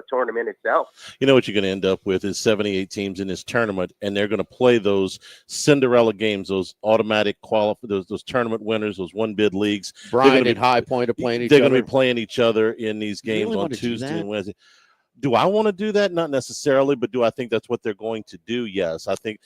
tournament itself. What you're going to end up with is 78 teams in this tournament, and they're going to play those Cinderella games, those automatic those tournament winners, those one-bid leagues. Brian and High Point are playing each other. They're going to be playing each other in these games on Tuesday and Wednesday. Do I want to do that? Not necessarily, but do I think that's what they're going to do? Yes. I think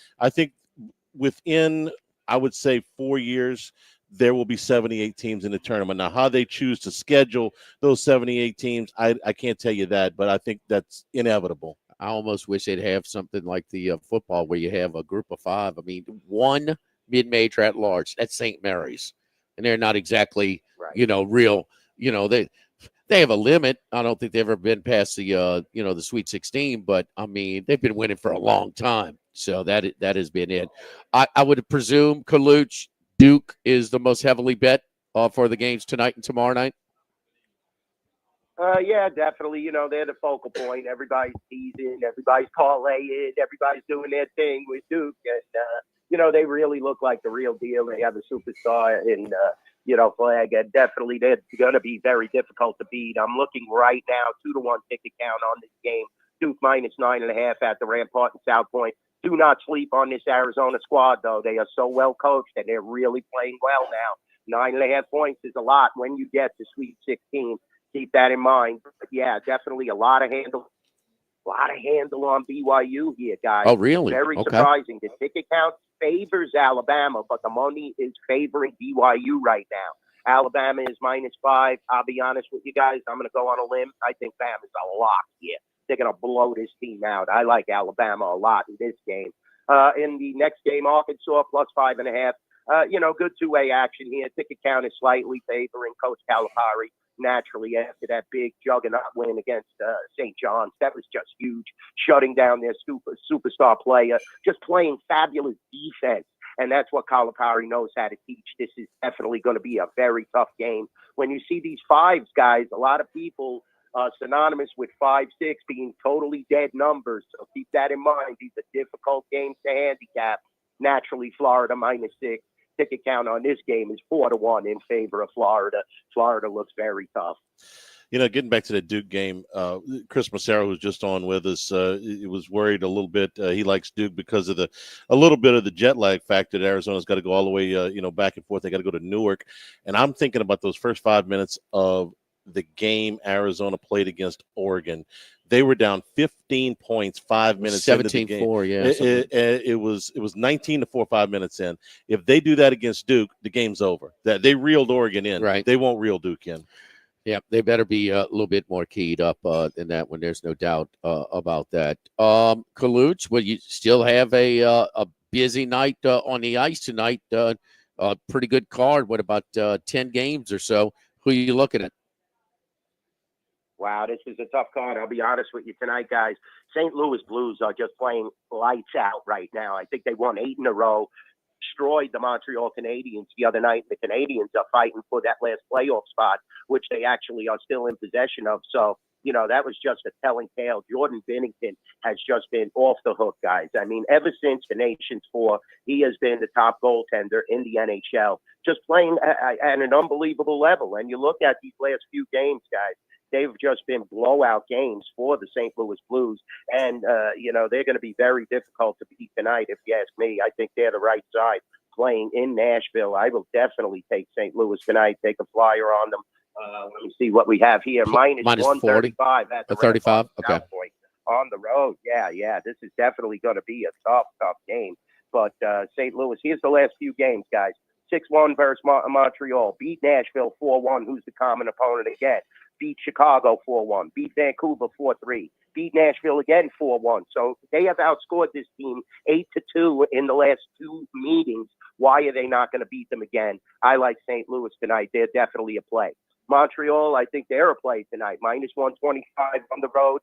within, I would say, 4 years, there will be 78 teams in the tournament. Now, how they choose to schedule those 78 teams, I can't tell you that, but I think that's inevitable. I almost wish they'd have something like the football where you have a group of 5. I mean, one mid-major at large. That's St. Mary's. And they're not exactly, real, they have a limit. I don't think they've ever been past the, the Sweet 16, but, I mean, they've been winning for a long time. So that has been it. I would presume, Kaluch, Duke is the most heavily bet for the games tonight and tomorrow night? Yeah, definitely. They're the focal point. Everybody's teasing, everybody's parlaying, everybody's doing their thing with Duke. And, they really look like the real deal. They have a superstar in, Flag. And definitely they're going to be very difficult to beat. I'm looking right now, 2-1 ticket count on this game. Duke -9.5 at the Rampart in South Point. Do not sleep on this Arizona squad, though. They are so well coached, and they're really playing well now. 9.5 points is a lot when you get to Sweet 16. Keep that in mind. But yeah, definitely a lot of handle on BYU here, guys. Oh, really? Very surprising. The ticket count favors Alabama, but the money is favoring BYU right now. Alabama is -5. I'll be honest with you guys. I'm going to go on a limb. I think Bama's a lock here. They're going to blow this team out. I like Alabama a lot in this game. In the next game, Arkansas +5.5. Good two-way action here. Ticket count is slightly favoring Coach Calipari. Naturally, after that big juggernaut win against St. John's, that was just huge. Shutting down their superstar player, just playing fabulous defense. And that's what Calipari knows how to teach. This is definitely going to be a very tough game. When you see these 5s, guys, a lot of people synonymous with 5-6 being totally dead numbers. So keep that in mind. These are difficult games to handicap. Naturally, Florida -6. Ticket count on this game is 4-1 in favor of Florida. Florida looks very tough. Getting back to the Duke game, Chris Massaro, who's just on with us, was worried a little bit. He likes Duke because of a little bit of the jet lag factor that Arizona's got to go all the way, back and forth. They got to go to Newark. And I'm thinking about those first 5 minutes of the game Arizona played against Oregon. They were down 15 points 5 minutes into the game. 17-4, yeah. It was 19-4 5 minutes in. If they do that against Duke, the game's over. That they reeled Oregon in. Right. They won't reel Duke in. Yeah, they better be a little bit more keyed up in that one. There's no doubt about that. Kaluch, will you still have a busy night on the ice tonight? Pretty good card. What about 10 games or so? Who are you looking at? Wow, this is a tough card. I'll be honest with you tonight, guys. St. Louis Blues are just playing lights out right now. I think they won 8 in a row, destroyed the Montreal Canadiens the other night. The Canadiens are fighting for that last playoff spot, which they actually are still in possession of. So, that was just a telling tale. Jordan Binnington has just been off the hook, guys. I mean, ever since the Nations 4, he has been the top goaltender in the NHL, just playing at an unbelievable level. And you look at these last few games, guys, they've just been blowout games for the St. Louis Blues. And, they're going to be very difficult to beat tonight, if you ask me. I think they're the right side playing in Nashville. I will definitely take St. Louis tonight, take a flyer on them. Let me see what we have here. Minus 135 at the 35. Okay. Point on the road. Yeah. This is definitely going to be a tough game. But St. Louis, here's the last few games, guys. 6-1 versus Montreal. Beat Nashville 4-1, who's the common opponent again. Beat Chicago 4-1. Beat Vancouver 4-3. Beat Nashville again 4-1. So they have outscored this team 8-2 in the last 2 meetings. Why are they not going to beat them again? I like St. Louis tonight. They're definitely a play. Montreal, I think they're a play tonight. Minus 125 on the road.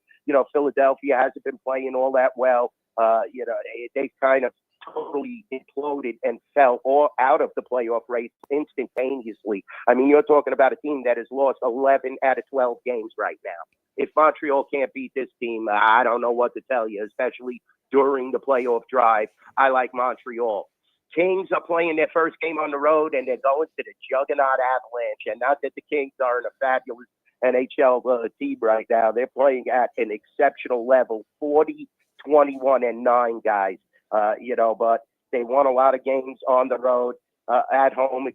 Philadelphia hasn't been playing all that well. They kind of totally imploded and fell all out of the playoff race instantaneously. I mean, you're talking about a team that has lost 11 out of 12 games right now. If Montreal can't beat this team, I don't know what to tell you, especially during the playoff drive. I like Montreal. Kings are playing their first game on the road, and they're going to the juggernaut Avalanche. And not that the Kings aren't a fabulous NHL team right now. They're playing at an exceptional level, 40, 21, and 9, guys. But they won a lot of games on the road, at home,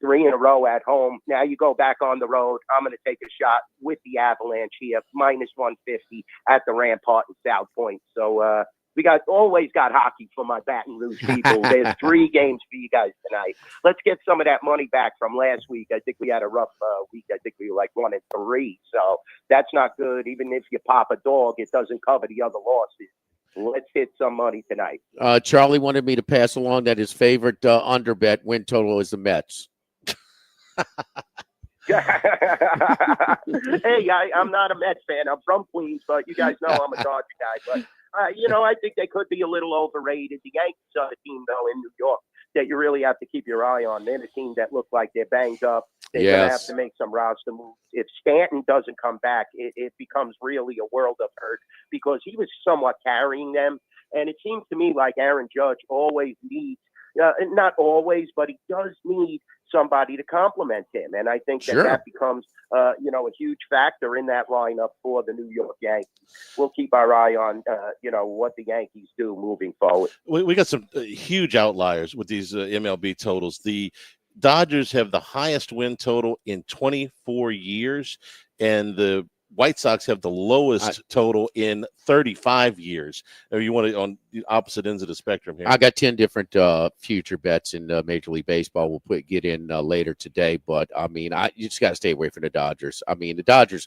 3 in a row at home. Now you go back on the road. I'm going to take a shot with the Avalanche here, minus 150 at the Rampart in South Point. So, we always got hockey for my Baton Rouge people. There's 3 games for you guys tonight. Let's get some of that money back from last week. I think we had a rough week. I think we were like 1-3. So that's not good. Even if you pop a dog, it doesn't cover the other losses. Let's hit some money tonight. Charlie wanted me to pass along that his favorite under bet win total is the Mets. Hey, I'm not a Mets fan. I'm from Queens, but you guys know I'm a Dodger guy. But I think they could be a little overrated. The Yankees are a team, though, in New York that you really have to keep your eye on. They're a team that look like they're banged up. They're going to have to make some roster moves. If Stanton doesn't come back, it becomes really a world of hurt because he was somewhat carrying them. And it seems to me like Aaron Judge always needs, not always, but he does need somebody to complement him. And I think that becomes, a huge factor in that lineup for the New York Yankees. We'll keep our eye on, what the Yankees do moving forward. We got some huge outliers with these MLB totals. The Dodgers have the highest win total in 24 years, and the White Sox have the lowest total in 35 years. You want to on the opposite ends of the spectrum here. I got 10 different future bets in Major League Baseball. We'll get in later today, but I mean, you just got to stay away from the Dodgers. I mean, the Dodgers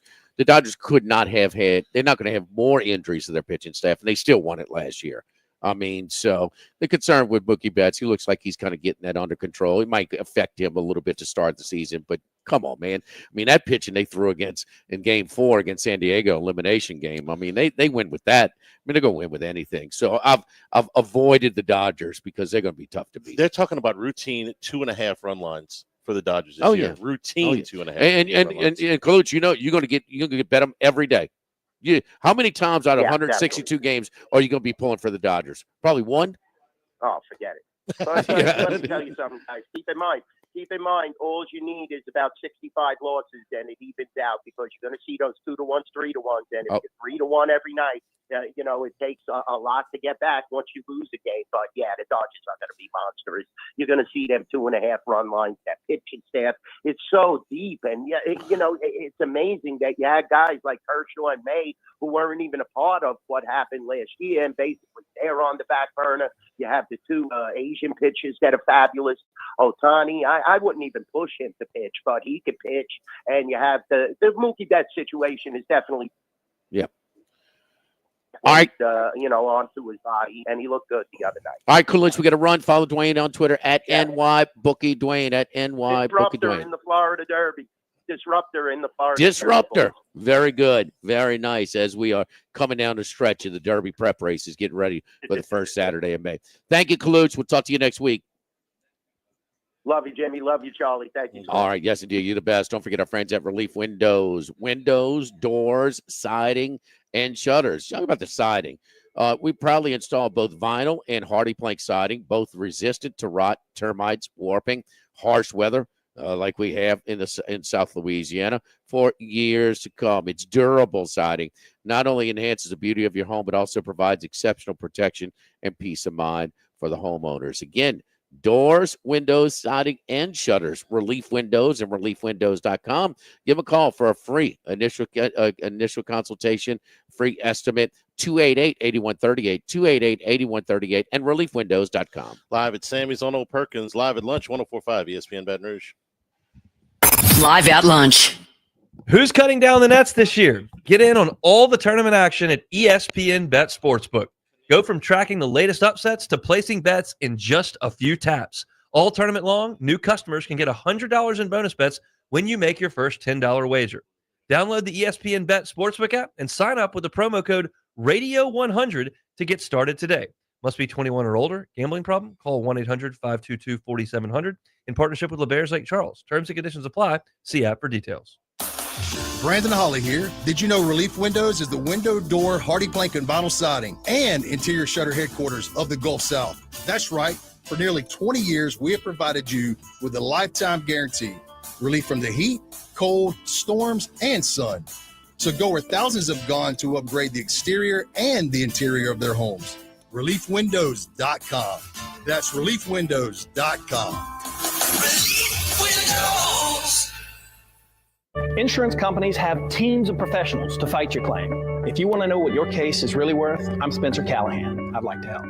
could not have had. They're not going to have more injuries to their pitching staff, and they still won it last year. I mean, so the concern with Mookie Betts, he looks like he's kind of getting that under control. It might affect him a little bit to start the season, but come on, man. I mean, that pitching they threw in Game 4 against San Diego, elimination game. I mean, they win with that. I mean, they're going to win with anything. So I've avoided the Dodgers because they're going to be tough to beat. They're talking about routine 2.5 run lines for the Dodgers this year. Routine 2.5. And Coach, you're going to get bet them every day. How many times out of 162 games are you going to be pulling for the Dodgers? Probably one. Oh, forget it. But let me tell you something, guys. Keep in mind, all you need is about 65 losses, and it evens out because you're going to see those 2-1s, 3-1s, and if you're 3-1 every night, It takes a lot to get back once you lose a game. But, yeah, the Dodgers are going to be monstrous. You're going to see them 2.5-run lines. That pitching staff, it's so deep. And, it's amazing that you had guys like Kershaw and May who weren't even a part of what happened last year. And basically, they're on the back burner. You have the two Asian pitchers that are fabulous. Ohtani, I wouldn't even push him to pitch, but he could pitch. And you have the Mookie Betts situation is definitely all right. Onto his body, and he looked good the other night. All right, Coolidge, we got to run. Follow Dwayne on Twitter at NYBookieDwayne, at NYBookieDwayne. In the Florida Derby. Disruptor in the Florida Disruptor. Derby. Very good. Very nice. As we are coming down the stretch of the Derby prep races, getting ready for the first Saturday of May. Thank you, Coolidge. We'll talk to you next week. Love you, Jimmy. Love you, Charlie. Thank you. All right. Yes, indeed. You're the best. Don't forget our friends at Relief Windows. Windows, doors, siding, and shutters. Talk about the siding. We proudly install both vinyl and hardy plank siding, both resistant to rot, termites, warping, harsh weather, like we have in South Louisiana for years to come. It's durable siding. Not only enhances the beauty of your home, but also provides exceptional protection and peace of mind for the homeowners. Again, doors, windows, siding, and shutters. Relief Windows and reliefwindows.com. Give them a call for a free initial consultation, free estimate, 288-8138, 288-8138, and reliefwindows.com. Live at Sammy's on Old Perkins, live at lunch, 104.5 ESPN Baton Rouge. Live at lunch. Who's cutting down the nets this year? Get in on all the tournament action at ESPN Bet Sportsbook. Go from tracking the latest upsets to placing bets in just a few taps. All tournament long, new customers can get $100 in bonus bets when you make your first $10 wager. Download the ESPN Bet Sportsbook app and sign up with the promo code RADIO100 to get started today. Must be 21 or older. Gambling problem? Call 1-800-522-4700 in partnership with LeBaire St. Charles. Terms and conditions apply. See app for details. Brandon Holly here. Did you know Relief Windows is the window, door, hardy plank, and vinyl siding and interior shutter headquarters of the Gulf South? That's right. For nearly 20 years, we have provided you with a lifetime guarantee. Relief from the heat, cold, storms, and sun. So go where thousands have gone to upgrade the exterior and the interior of their homes. ReliefWindows.com. That's ReliefWindows.com. Insurance companies have teams of professionals to fight your claim. If you want to know what your case is really worth, I'm Spencer Callahan. I'd like to help.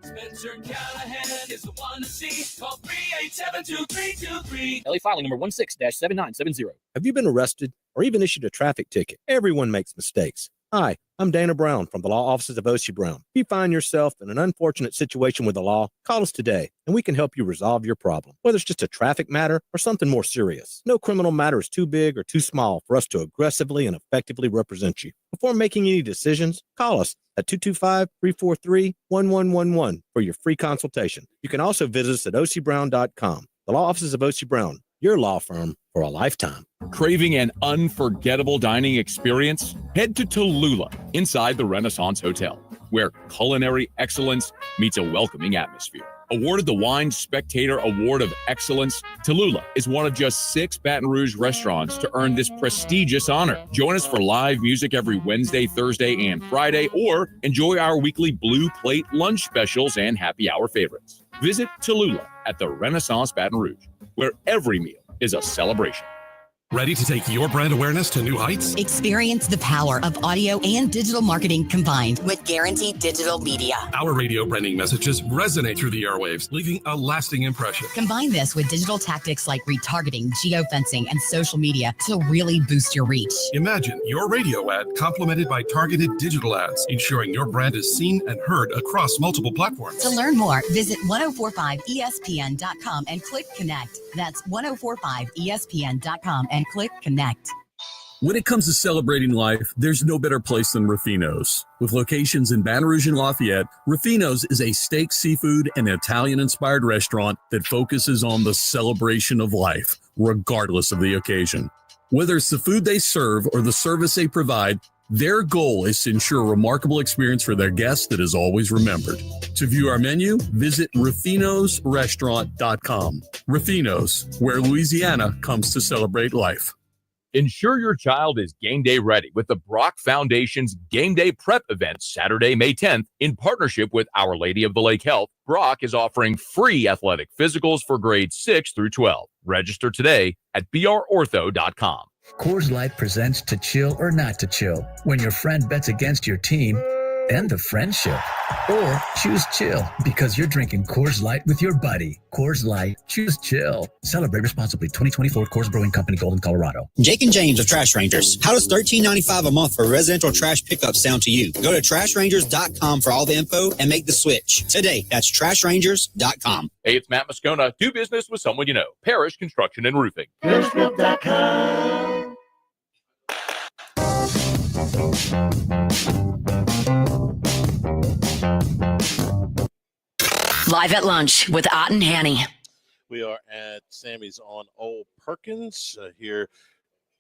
Spencer Callahan is the one to see. Call 387-2323. LA filing number 16-7970. Have you been arrested or even issued a traffic ticket? Everyone makes mistakes. Hi, I'm Dana Brown from the law offices of O.C. Brown. If you find yourself in an unfortunate situation with the law, call us today and we can help you resolve your problem, whether it's just a traffic matter or something more serious. No criminal matter is too big or too small for us to aggressively and effectively represent you. Before making any decisions, call us at 225-343-1111 for your free consultation. You can also visit us at ocbrown.com. The law offices of O.C. Brown, your law firm for a lifetime. Craving an unforgettable dining experience? Head to Tallulah inside the Renaissance Hotel, where culinary excellence meets a welcoming atmosphere. Awarded the Wine Spectator Award of Excellence, Tallulah is one of just 6 Baton Rouge restaurants to earn this prestigious honor. Join us for live music every Wednesday, Thursday, and Friday, or enjoy our weekly Blue Plate lunch specials and happy hour favorites. Visit Tallulah at the Renaissance Baton Rouge, where every meal is a celebration. Ready to take your brand awareness to new heights? Experience the power of audio and digital marketing combined with Guaranteed Digital Media. Our radio branding messages resonate through the airwaves, leaving a lasting impression. Combine this with digital tactics like retargeting, geofencing, and social media to really boost your reach. Imagine your radio ad complemented by targeted digital ads, ensuring your brand is seen and heard across multiple platforms. To learn more, visit 1045ESPN.com and click connect. That's 1045ESPN.com and click connect. When it comes to celebrating life, there's no better place than Ruffino's. With locations in Baton Rouge and Lafayette, Ruffino's is a steak, seafood, and Italian-inspired restaurant that focuses on the celebration of life, regardless of the occasion. Whether it's the food they serve or the service they provide, their goal is to ensure a remarkable experience for their guests that is always remembered. To view our menu, visit RuffinosRestaurant.com. Ruffino's, where Louisiana comes to celebrate life. Ensure your child is game day ready with the Brock Foundation's Game Day Prep event Saturday, May 10th. In partnership with Our Lady of the Lake Health, Brock is offering free athletic physicals for grades 6 through 12. Register today at brortho.com. Coors Light presents To Chill or Not to Chill, when your friend bets against your team and the friendship. Or choose chill because you're drinking Coors Light with your buddy. Coors Light, choose chill. Celebrate responsibly. 2024 Coors Brewing Company, Golden, Colorado. Jake and James of Trash Rangers. How does $13.95 a month for residential trash pickup sound to you? Go to trashrangers.com for all the info and make the switch today. That's trashrangers.com. Hey, it's Matt Moscona. Do business with someone you know. Parish Construction and Roofing. Parishbuilt.com. Live at lunch with Ott and Hanny. We are at Sammy's on Old Perkins here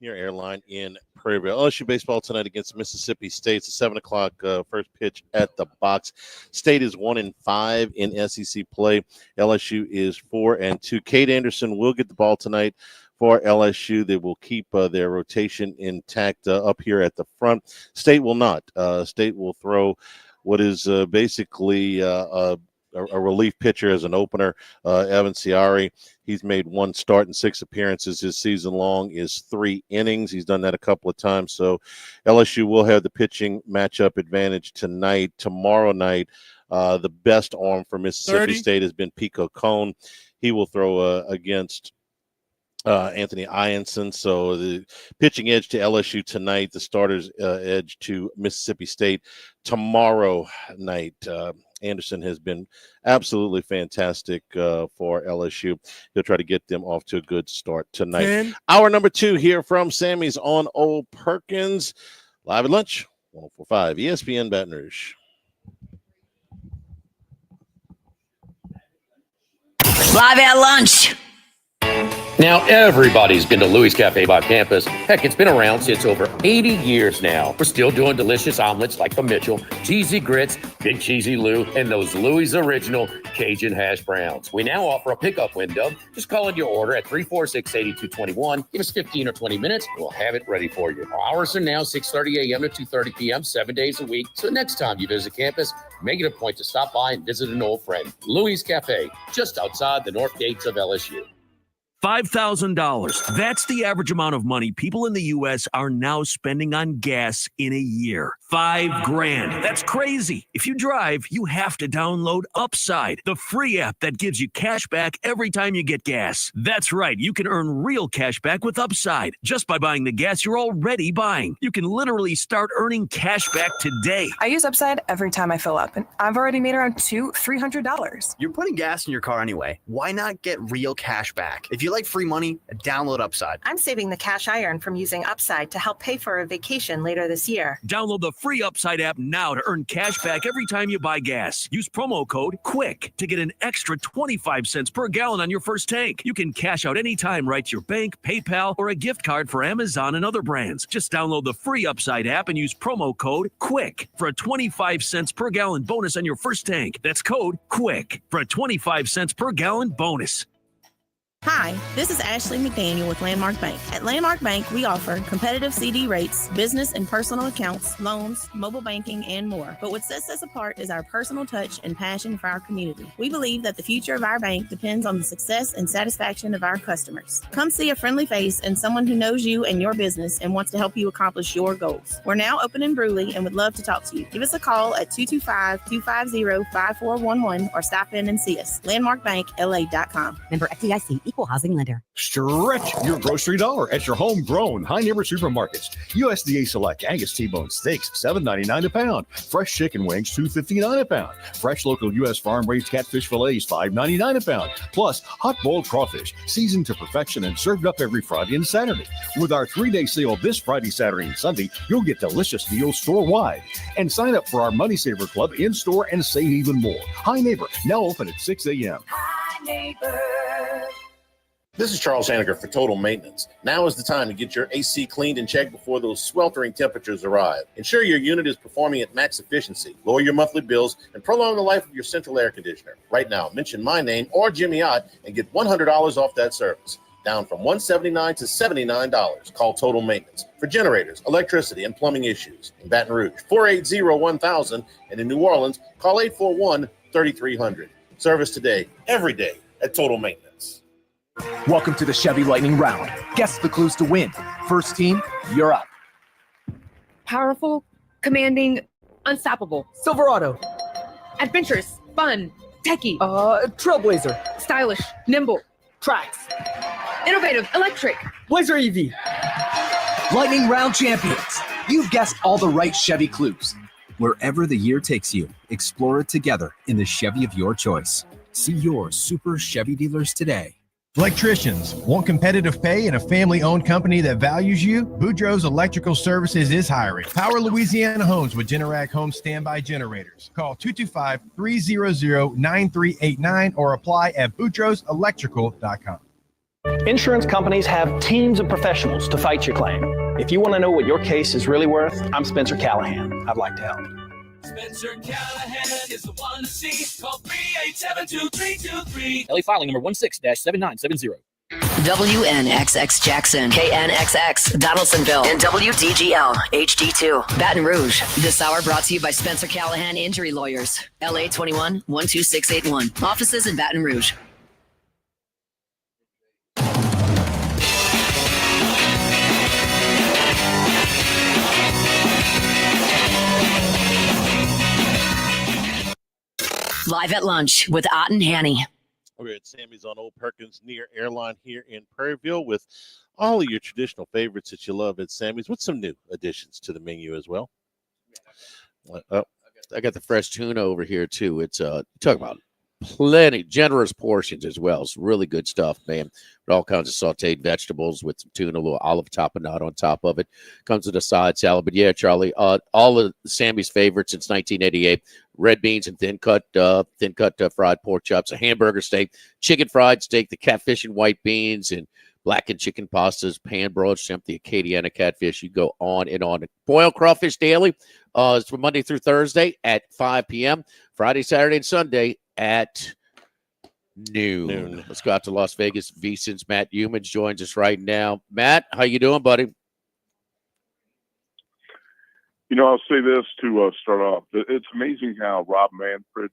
near Airline in Prairieville. LSU baseball tonight against Mississippi State. It's a 7 o'clock first pitch at the box. State is 1-5 in SEC play. LSU is 4-2. Cade Anderson will get the ball tonight for LSU. They will keep their rotation intact up here at the front. State will not. State will throw what is basically a relief pitcher as an opener, Evan Ciari. He's made one start in 6 appearances. His season long is 3 innings. He's done that a couple of times. So LSU will have the pitching matchup advantage tonight. Tomorrow night, the best arm for Mississippi State has been Pico Cone. He will throw against Anthony Ianson. So the pitching edge to LSU tonight, the starters edge to Mississippi State tomorrow night. Anderson has been absolutely fantastic for LSU. He'll try to get them off to a good start tonight. Hour number 2 here from Sammy's on Old Perkins. Live at lunch, 104.5 ESPN Baton Rouge. Live at lunch. Now, everybody's been to Louis Cafe by campus. Heck, it's been around since over 80 years now. We're still doing delicious omelets like the Mitchell, cheesy grits, Big Cheesy Lou, and those Louis Original Cajun hash browns. We now offer a pickup window. Just call in your order at 346-8221. Give us 15 or 20 minutes, and we'll have it ready for you. Our hours are now 6:30 a.m. to 2:30 p.m., 7 days a week. So next time you visit campus, make it a point to stop by and visit an old friend. Louis Cafe, just outside the north gates of LSU. $5,000. That's the average amount of money people in the U.S. are now spending on gas in a year. $5,000. That's crazy. If you drive, you have to download Upside, the free app that gives you cash back every time you get gas. That's right. You can earn real cash back with Upside just by buying the gas you're already buying. You can literally start earning cash back today. I use Upside every time I fill up, and I've already made around $300. You're putting gas in your car anyway. Why not get real cash back? If you like free money, download Upside. I'm saving the cash I earn from using Upside to help pay for a vacation later this year. Download the free Upside app now to earn cash back every time you buy gas. Use promo code QUICK to get an extra 25 cents per gallon on your first tank. You can cash out anytime right to your bank, PayPal, or a gift card for Amazon and other brands. Just download the free Upside app and use promo code QUICK for a 25 cents per gallon bonus on your first tank. That's code QUICK for a 25 cents per gallon bonus. Hi, this is Ashley McDaniel with Landmark Bank. At Landmark Bank, we offer competitive CD rates, business and personal accounts, loans, mobile banking, and more. But what sets us apart is our personal touch and passion for our community. We believe that the future of our bank depends on the success and satisfaction of our customers. Come see a friendly face and someone who knows you and your business and wants to help you accomplish your goals. We're now open in Brewley and would love to talk to you. Give us a call at 225-250-5411 or stop in and see us. LandmarkBankLA.com. Member FDIC. Equal housing lender. Stretch your grocery dollar at your homegrown High Neighbor supermarkets. USDA Select Angus T-bone steaks, $7.99 a pound. Fresh chicken wings, $2.59 a pound. Fresh local U.S. farm-raised catfish fillets, $5.99 a pound. Plus, hot boiled crawfish, seasoned to perfection and served up every Friday and Saturday. With our 3-day sale this Friday, Saturday, and Sunday, you'll get delicious deals store-wide. And sign up for our Money Saver Club in-store and save even more. High Neighbor, now open at 6 a.m. Hi, neighbor. This is Charles Haniger for Total Maintenance. Now is the time to get your AC cleaned and checked before those sweltering temperatures arrive. Ensure your unit is performing at max efficiency, lower your monthly bills, and prolong the life of your central air conditioner. Right now, mention my name or Jimmy Ott and get $100 off that service. down from $179 to $79. Call Total Maintenance for generators, electricity, and plumbing issues. In Baton Rouge, 480-1000, and in New Orleans, call 841-3300. Service today, every day at Total Maintenance. Welcome to the Chevy Lightning Round. Guess the clues to win. First team, you're up. Powerful, commanding, unstoppable. Silverado. Adventurous, fun, techie. Trailblazer. Stylish, nimble. Tracks. Innovative, electric. Blazer EV. Lightning Round champions. You've guessed all the right Chevy clues. Wherever the year takes you, explore it together in the Chevy of your choice. See your Super Chevy dealers today. Electricians, want competitive pay in a family-owned company that values you? Boudreaux's Electrical Services is hiring. Power Louisiana homes with Generac home standby generators. Call 225-300-9389 or apply at boudreauxelectrical.com. Insurance companies have teams of professionals to fight your claim. If you want to know what your case is really worth, I'm Spencer Callahan. I'd like to help. Spencer Callahan is the one to see. Call 387-2323. LA filing number 16-7970. WNXX Jackson, KNXX Donaldsonville, and WDGL HD2 Baton Rouge. This hour brought to you by Spencer Callahan Injury Lawyers. LA 21 12681. Offices in Baton Rouge. Live at lunch with Ott and Hanny. We're at Sammy's on Old Perkins near Airline here in Prairieville with all of your traditional favorites that you love at Sammy's with some new additions to the menu as well. I got the fresh tuna over here too. It's talk about plenty generous portions as well. It's really good stuff, man. With all kinds of sauteed vegetables with some tuna, a little olive tapenade on top of it. Comes with a side salad. But yeah, Charlie, all of Sammy's favorites since 1988: red beans and thin cut fried pork chops, a hamburger steak, chicken fried steak, the catfish and white beans, and blackened chicken pastas, pan broiled shrimp, the Acadiana catfish. You go on and on. Boiled crawfish daily. It's from Monday through Thursday at 5 p.m. Friday, Saturday, and Sunday at noon. Let's go out to Las Vegas. VSiN's Matt Humans joins us right now. Matt, how you doing, buddy? You know, I'll say this to start off. It's amazing how Rob Manfred,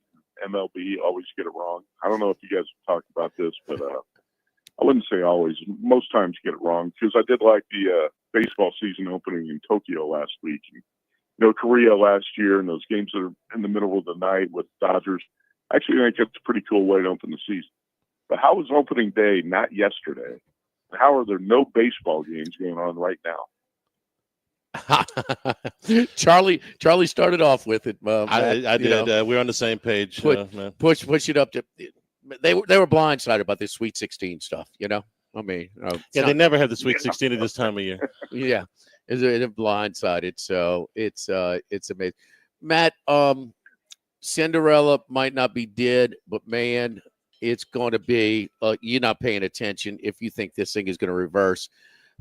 MLB, always get it wrong. I don't know if you guys have talked about this, but I wouldn't say always. Most times get it wrong because I did like the baseball season opening in Tokyo last week. And, you know, Korea last year and those games that are in the middle of the night with Dodgers. Actually, I think it's a pretty cool way to open the season. But how was opening day not yesterday? How are there no baseball games going on right now? Charlie started off with it. I did. We're on the same page. Push it up to. They were blindsided about this Sweet 16 stuff. You know, I mean, they never have the Sweet 16 at this time of year. Yeah, they're blindsided. So it's amazing. Matt, Cinderella might not be dead, but man, it's going to be. You're not paying attention if you think this thing is going to reverse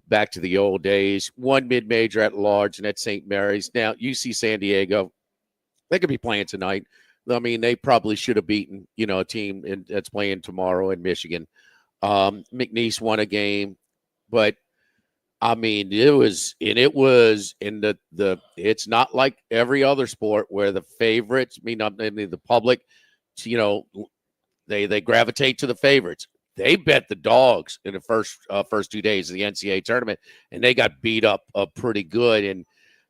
back to the old days. One mid-major at large, and that's St. Mary's. Now, UC San Diego, they could be playing tonight. I mean, they probably should have beaten, a team that's playing tomorrow in Michigan. McNeese won a game, but I mean, it's not like every other sport where the favorites, the public, they gravitate to the favorites. They bet the dogs in the first 2 days of the NCAA tournament, and they got beat up pretty good. And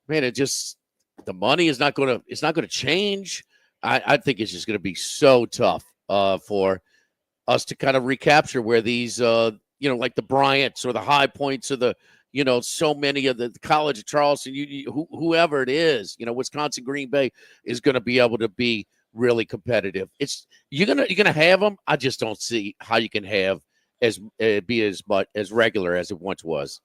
man, the money is not going to change. I think it's just going to be so tough for us to kind of recapture where these, like the Bryants or the High Points or the, so many of the College of Charleston, whoever it is, Wisconsin, Green Bay is going to be able to be really competitive. You're gonna have them. I just don't see how you can have be as much as regular as it once was.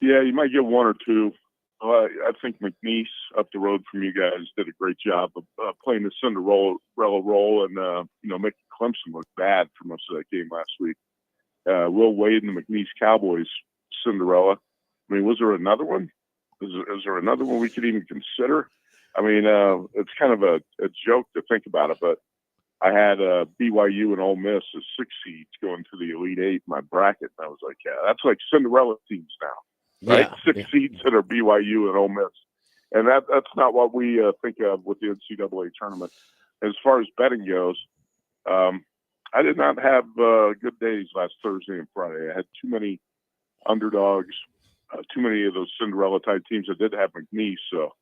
Yeah, you might get one or two. I think McNeese up the road from you guys did a great job of playing the Cinderella role and making Clemson look bad for most of that game last week. Will Wade and the McNeese Cowboys Cinderella. I mean, was there another one? Is there another one we could even consider? I mean, it's kind of a joke to think about it, but I had BYU and Ole Miss as 6 seeds going to the Elite Eight in my bracket, and I was like, yeah, that's like Cinderella teams now, right? Yeah, 6 seeds that are BYU and Ole Miss, and that's not what we think of with the NCAA tournament. As far as betting goes, I did not have good days last Thursday and Friday. I had too many underdogs, too many of those Cinderella-type teams. I did have McNeese, so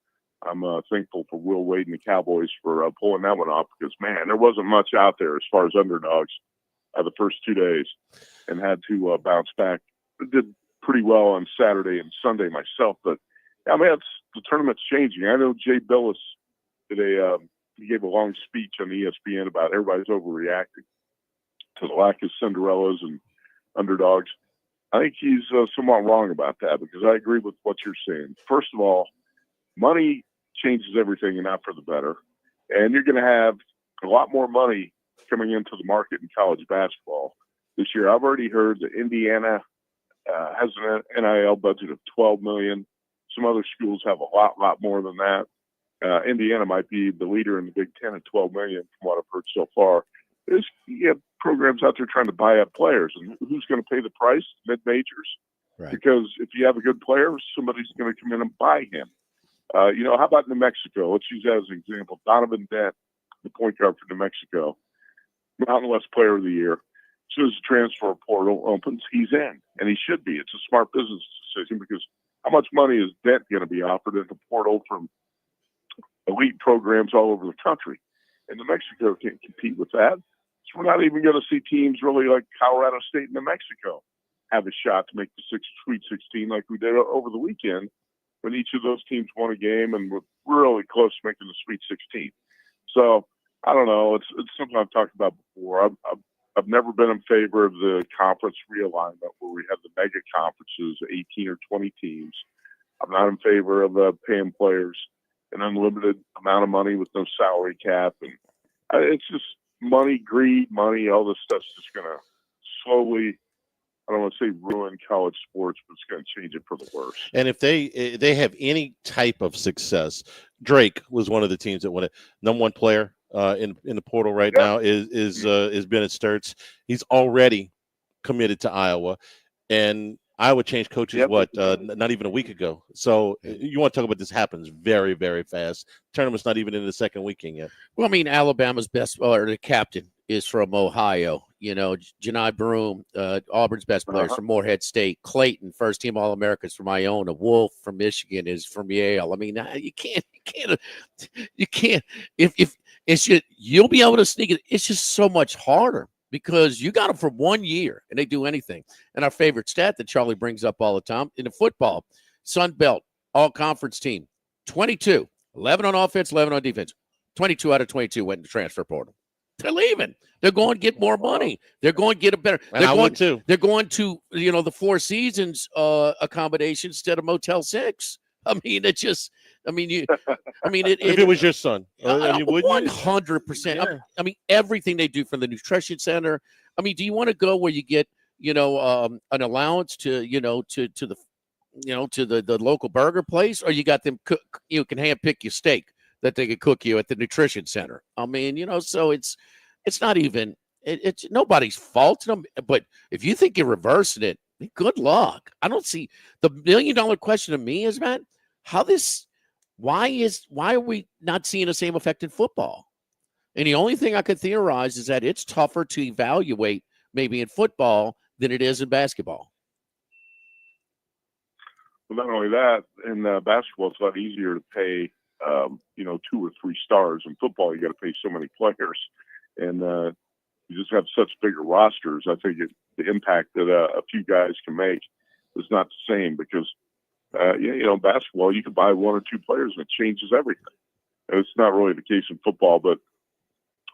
I'm thankful for Will Wade and the Cowboys for pulling that one off because, man, there wasn't much out there as far as underdogs the first 2 days and had to bounce back. I did pretty well on Saturday and Sunday myself, but, yeah, man, the tournament's changing. I know Jay Billis today he gave a long speech on ESPN about everybody's overreacting to the lack of Cinderellas and underdogs. I think he's somewhat wrong about that because I agree with what you're saying. First of all, money changes everything and not for the better. And you're going to have a lot more money coming into the market in college basketball this year. I've already heard that Indiana has an NIL budget of $12 million. Some other schools have a lot more than that. Indiana might be the leader in the Big Ten at $12 million from what I've heard so far. You have programs out there trying to buy up players, and who's going to pay the price? Mid-majors. Right. Because if you have a good player, somebody's going to come in and buy him. How about New Mexico? Let's use that as an example. Donovan Dent, the point guard for New Mexico, Mountain West Player of the Year. As soon as the transfer portal opens, he's in, and he should be. It's a smart business decision because how much money is Dent going to be offered in the portal from elite programs all over the country? And New Mexico can't compete with that. So we're not even going to see teams really like Colorado State and New Mexico have a shot to make the Sweet 16 like we did over the weekend when each of those teams won a game and were really close to making the Sweet 16. So I don't know. It's something I've talked about before. I've never been in favor of the conference realignment where we have the mega conferences, 18 or 20 teams. I'm not in favor of paying players an unlimited amount of money with no salary cap. And it's just money, greed, money, all this stuff's just going to slowly, I don't want to say ruin college sports, but it's going to change it for the worse. And if they have any type of success, Drake was one of the teams that won it. Number one player in the portal right now is Bennett Sturts. He's already committed to Iowa, and Iowa changed coaches, not even a week ago. So you want to talk about this happens very, very fast. Tournament's not even in the second weekend yet. Well, I mean, Alabama's best or the captain is from Ohio. Janai Broom, Auburn's best players from Morehead State. Clayton, first team All-Americans from Iona. Wolf from Michigan is from Yale. I mean, you can't. If it's just, you'll be able to sneak it. It's just so much harder. Because you got them for 1 year and they do anything. And our favorite stat that Charlie brings up all the time in the football, Sun Belt, all-conference team, 22, 11 on offense, 11 on defense. 22 out of 22 went in the transfer portal. They're leaving. They're going to get more money. They're going to get a better. And I would too. They're going to, the Four Seasons accommodation instead of Motel 6. I mean, it just. If it was your son, 100%. Yeah. I mean, everything they do from the nutrition center. I mean, do you want to go where you get, an allowance to the local burger place, or you got them cook? You can hand pick your steak that they can cook you at the nutrition center. I mean, so it's not even it's nobody's fault. But if you think you're reversing it, good luck. I don't see the $1 million question to me is, Matt, why are we not seeing the same effect in football? And the only thing I could theorize is that it's tougher to evaluate maybe in football than it is in basketball. Well, not only that, in basketball, it's a lot easier to pay, 2 or 3 stars. In football, you got to pay so many players, and you just have such bigger rosters. I think the impact that a few guys can make is not the same because. Basketball, you could buy 1 or 2 players and it changes everything. And it's not really the case in football, but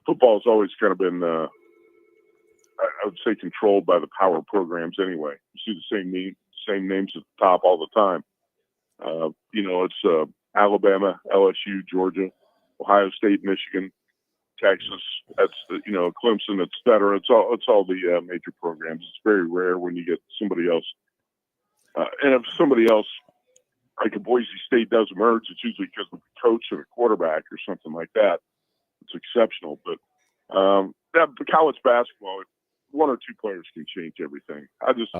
football has always kind of been, I would say, controlled by the power programs anyway. You see the same names at the top all the time. It's Alabama, LSU, Georgia, Ohio State, Michigan, Texas. That's Clemson, et cetera. It's all the major programs. It's very rare when you get somebody else. And if somebody else, like a Boise State, does emerge, it's usually because of a coach or a quarterback or something like that. It's exceptional. But That college basketball, one or two players can change everything. I just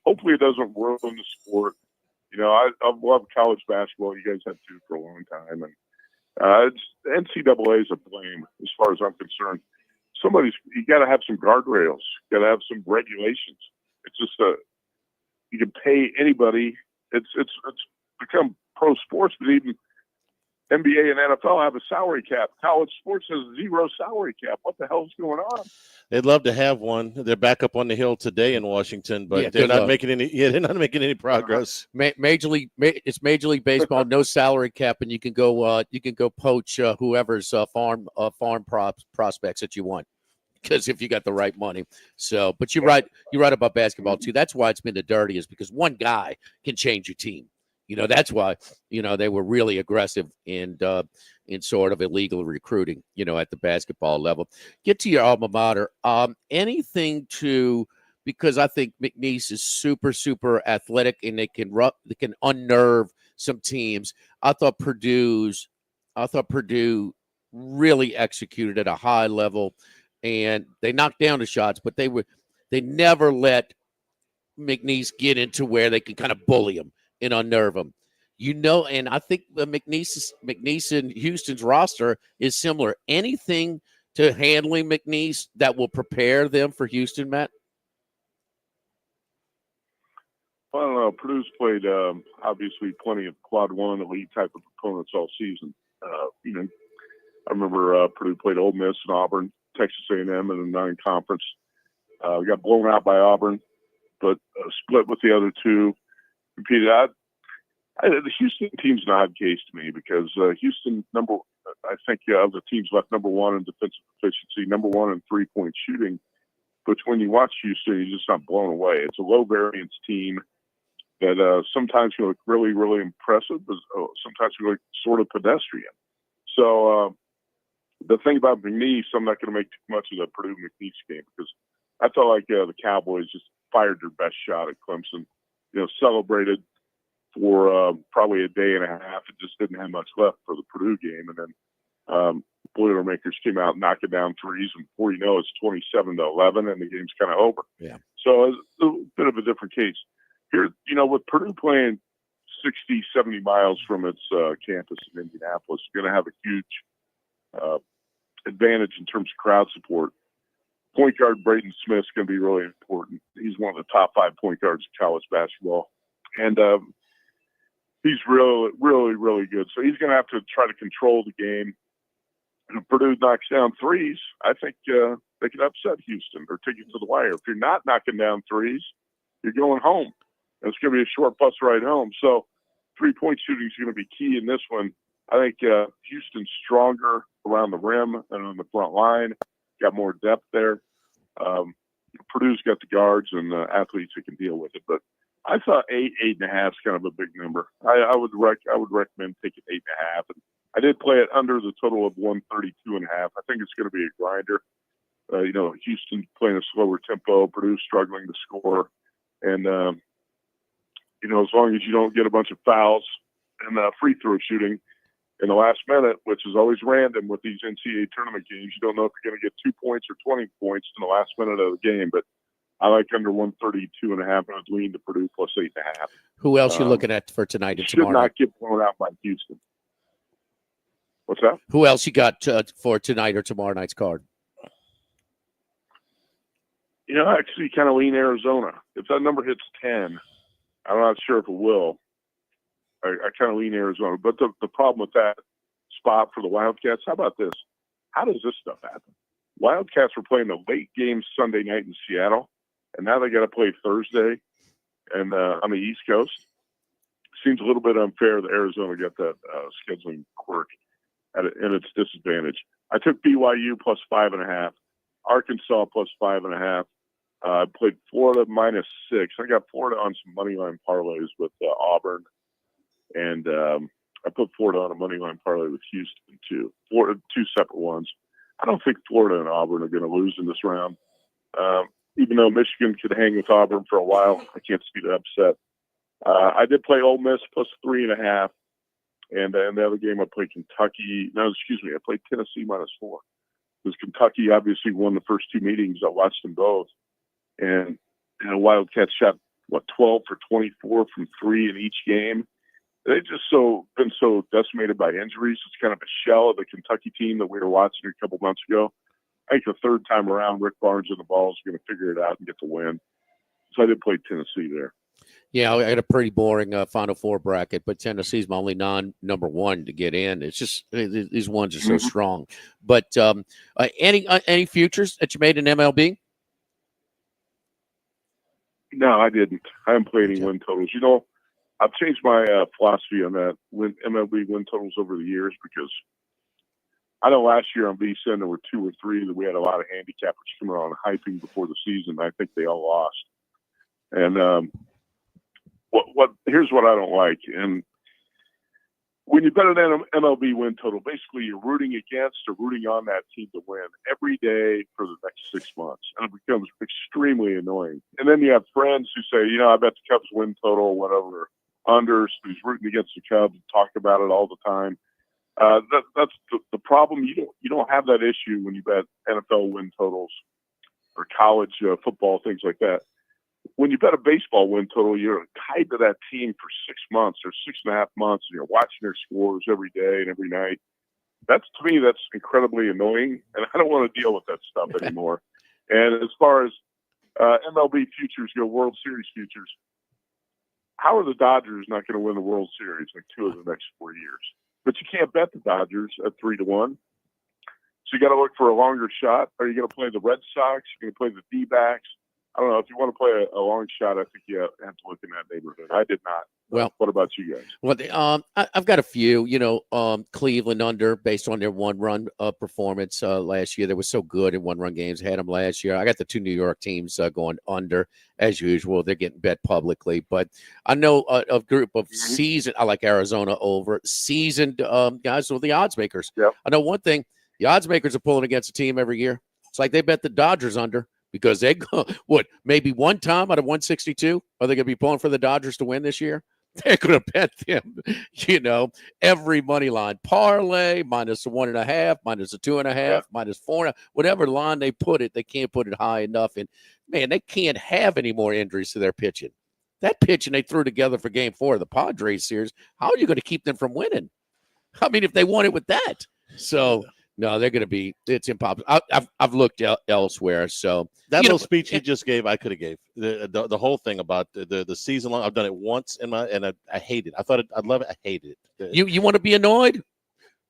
hopefully it doesn't ruin the sport. I love college basketball. You guys have to for a long time, and NCAA is a blame as far as I'm concerned. You got to have some guardrails. You got to have some regulations. It's just you can pay anybody. It's become pro sports, but even NBA and NFL have a salary cap. College sports has zero salary cap. What the hell's going on? They'd love to have one. They're back up on the hill today in Washington, but they're not making any. Yeah, they're not making any progress. Major League Baseball, no salary cap, and you can go poach whoever's farm prospects that you want, because if you got the right money. So, but you're right about basketball too. That's why it's been the dirtiest, because one guy can change your team. That's why, they were really aggressive in sort of illegal recruiting, at the basketball level. Get to your alma mater. Because I think McNeese is super, super athletic, and they can unnerve some teams. I thought Purdue really executed at a high level, and they knocked down the shots, but they never let McNeese get into where they can kind of bully them and unnerve them, and I think the McNeese and Houston's roster is similar. Anything to handling McNeese that will prepare them for Houston, Matt? Well, I don't know. Purdue's played obviously plenty of quad one elite type of opponents all season. I remember Purdue played Ole Miss and Auburn, Texas A&M in the non-conference. We got blown out by Auburn, but split with the other two. Competed. The Houston team's an odd case to me, because Houston I think of the teams left number one in defensive efficiency, number one in 3-point shooting. But when you watch Houston, you're just not blown away. It's a low variance team that sometimes you look really, really impressive, but sometimes you look sort of pedestrian. So the thing about McNeese, I'm not going to make too much of the Purdue McNeese game, because I felt like the Cowboys just fired their best shot at Clemson. Celebrated for probably a day and a half. It just didn't have much left for the Purdue game. And then Boilermakers came out knocking down threes, and before you know it's 27-11, and the game's kind of over. Yeah. So it's a bit of a different case. Here, with Purdue playing 60, 70 miles from its campus in Indianapolis, you're going to have a huge advantage in terms of crowd support. Point guard Braden Smith's going to be really important. He's one of the top 5 point guards in college basketball. And he's really, really, really good. So he's going to have to try to control the game. And if Purdue knocks down threes, I think they could upset Houston or take it to the wire. If you're not knocking down threes, you're going home. And it's going to be a short bus ride home. So 3-point shooting is going to be key in this one. I think Houston's stronger around the rim and on the front line. Got more depth there. Purdue's got the guards and athletes that can deal with it. But I thought 8.5 is kind of a big number. I would recommend taking 8.5. And I did play it under the total of 132.5. I think it's going to be a grinder. Houston playing a slower tempo, Purdue struggling to score, and as long as you don't get a bunch of fouls and free throw shooting in the last minute, which is always random with these NCAA tournament games, you don't know if you're going to get 2 points or 20 points in the last minute of the game. But I like under 132.5, and I'd lean to Purdue plus 8.5. Who else you looking at for tonight and tomorrow? Should not get blown out by Houston. What's that? Who else you got for tonight or tomorrow night's card? I actually kind of lean Arizona. If that number hits 10, I'm not sure if it will. I kind of lean Arizona. But the problem with that spot for the Wildcats, how about this? How does this stuff happen? Wildcats were playing the late game Sunday night in Seattle, and now they got to play Thursday and on the East Coast. Seems a little bit unfair that Arizona got that scheduling quirk in its disadvantage. I took BYU plus 5.5, Arkansas plus 5.5. I played Florida -6. I got Florida on some money line parlays with Auburn, and I put Florida on a money line parlay with Houston too. Florida, 2 separate ones. I don't think Florida and Auburn are going to lose in this round. Even though Michigan could hang with Auburn for a while, I can't see the upset. I did play Ole Miss plus 3.5, and the other game I played Kentucky. No, excuse me, I played Tennessee -4. because Kentucky obviously won the first two meetings. I watched them both, and Wildcats shot 12 for 24 from three in each game. They've just been so decimated by injuries. It's kind of a shell of the Kentucky team that we were watching a couple months ago. I think the third time around, Rick Barnes and the Vols are going to figure it out and get the win. So I did play Tennessee there. Yeah, I had a pretty boring Final Four bracket, but Tennessee's my only non-number one to get in. It's just these ones are so strong. But any futures that you made in MLB? No, I didn't. I haven't played any win totals. You know, I've changed my philosophy on that MLB win totals over the years, because I know last year on VSiN there were 2 or 3 that we had a lot of handicappers coming on hyping before the season. I think they all lost. And here's what I don't like. And when you bet an MLB win total, basically you're rooting against or rooting on that team to win every day for the next 6 months. And it becomes extremely annoying. And then you have friends who say, you know, I bet the Cubs win total, whatever, unders, who's rooting against the Cubs, talk about it all the time. That's the problem. You don't have that issue when you bet NFL win totals or college football, things like that. When you bet a baseball win total, you're tied to that team for 6 months or 6.5 months, and you're watching their scores every day and every night. To me, that's incredibly annoying, and I don't want to deal with that stuff anymore. And as far as MLB futures go, World Series futures, how are the Dodgers not going to win the World Series like 2 of the next 4 years? But you can't bet the Dodgers at 3-1. So you got to look for a longer shot. Are you going to play the Red Sox? You're going to play the D-backs? I don't know. If you want to play a long shot, I think you have to look in that neighborhood. I did not. Well, what about you guys? Well, I've got a few. You know, Cleveland under based on their one-run performance last year. They were so good in one-run games. Had them last year. I got the 2 New York teams going under as usual. They're getting bet publicly, but I know a group of seasoned. I like Arizona over seasoned guys with the odds makers. Yep. I know one thing: the odds makers are pulling against a team every year. It's like they bet the Dodgers under. Because they go, maybe one time out of 162, are they going to be pulling for the Dodgers to win this year? They're going to bet them, you know, every money line parlay minus -1.5, minus -2.5, minus 4, whatever line they put it, they can't put it high enough. And man, they can't have any more injuries to their pitching. That pitching they threw together for Game 4 of the Padres series, how are you going to keep them from winning? I mean, if they won it with that, so. No, they're going to be. It's impossible. I've looked elsewhere. So that little speech he just gave, I could have gave the whole thing about the season long. I've done it once and I hate it. I thought I'd love it. I hated it. You want to be annoyed?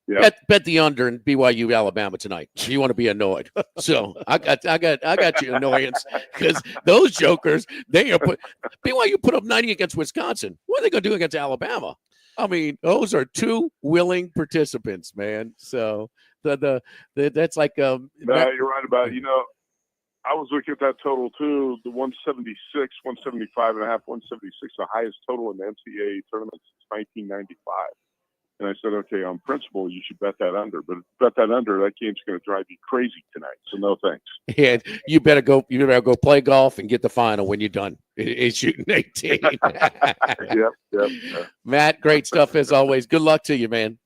Yeah. Bet the under in BYU Alabama tonight. You want to be annoyed. So I got you annoyance because those jokers BYU put up 90 against Wisconsin. What are they going to do against Alabama? I mean, those are 2 willing participants, man. So that's like no, you're right about it. You know, I was looking at that total too. The 176, 175.5, 176, the highest total in the NCAA tournament since 1995. And I said, okay, on principle, you should bet that under. But bet that under, that game's going to drive you crazy tonight. So no thanks. And you better go play golf and get the final when you're done. It's shooting 18. Yep. Matt, great stuff as always. Good luck to you, man.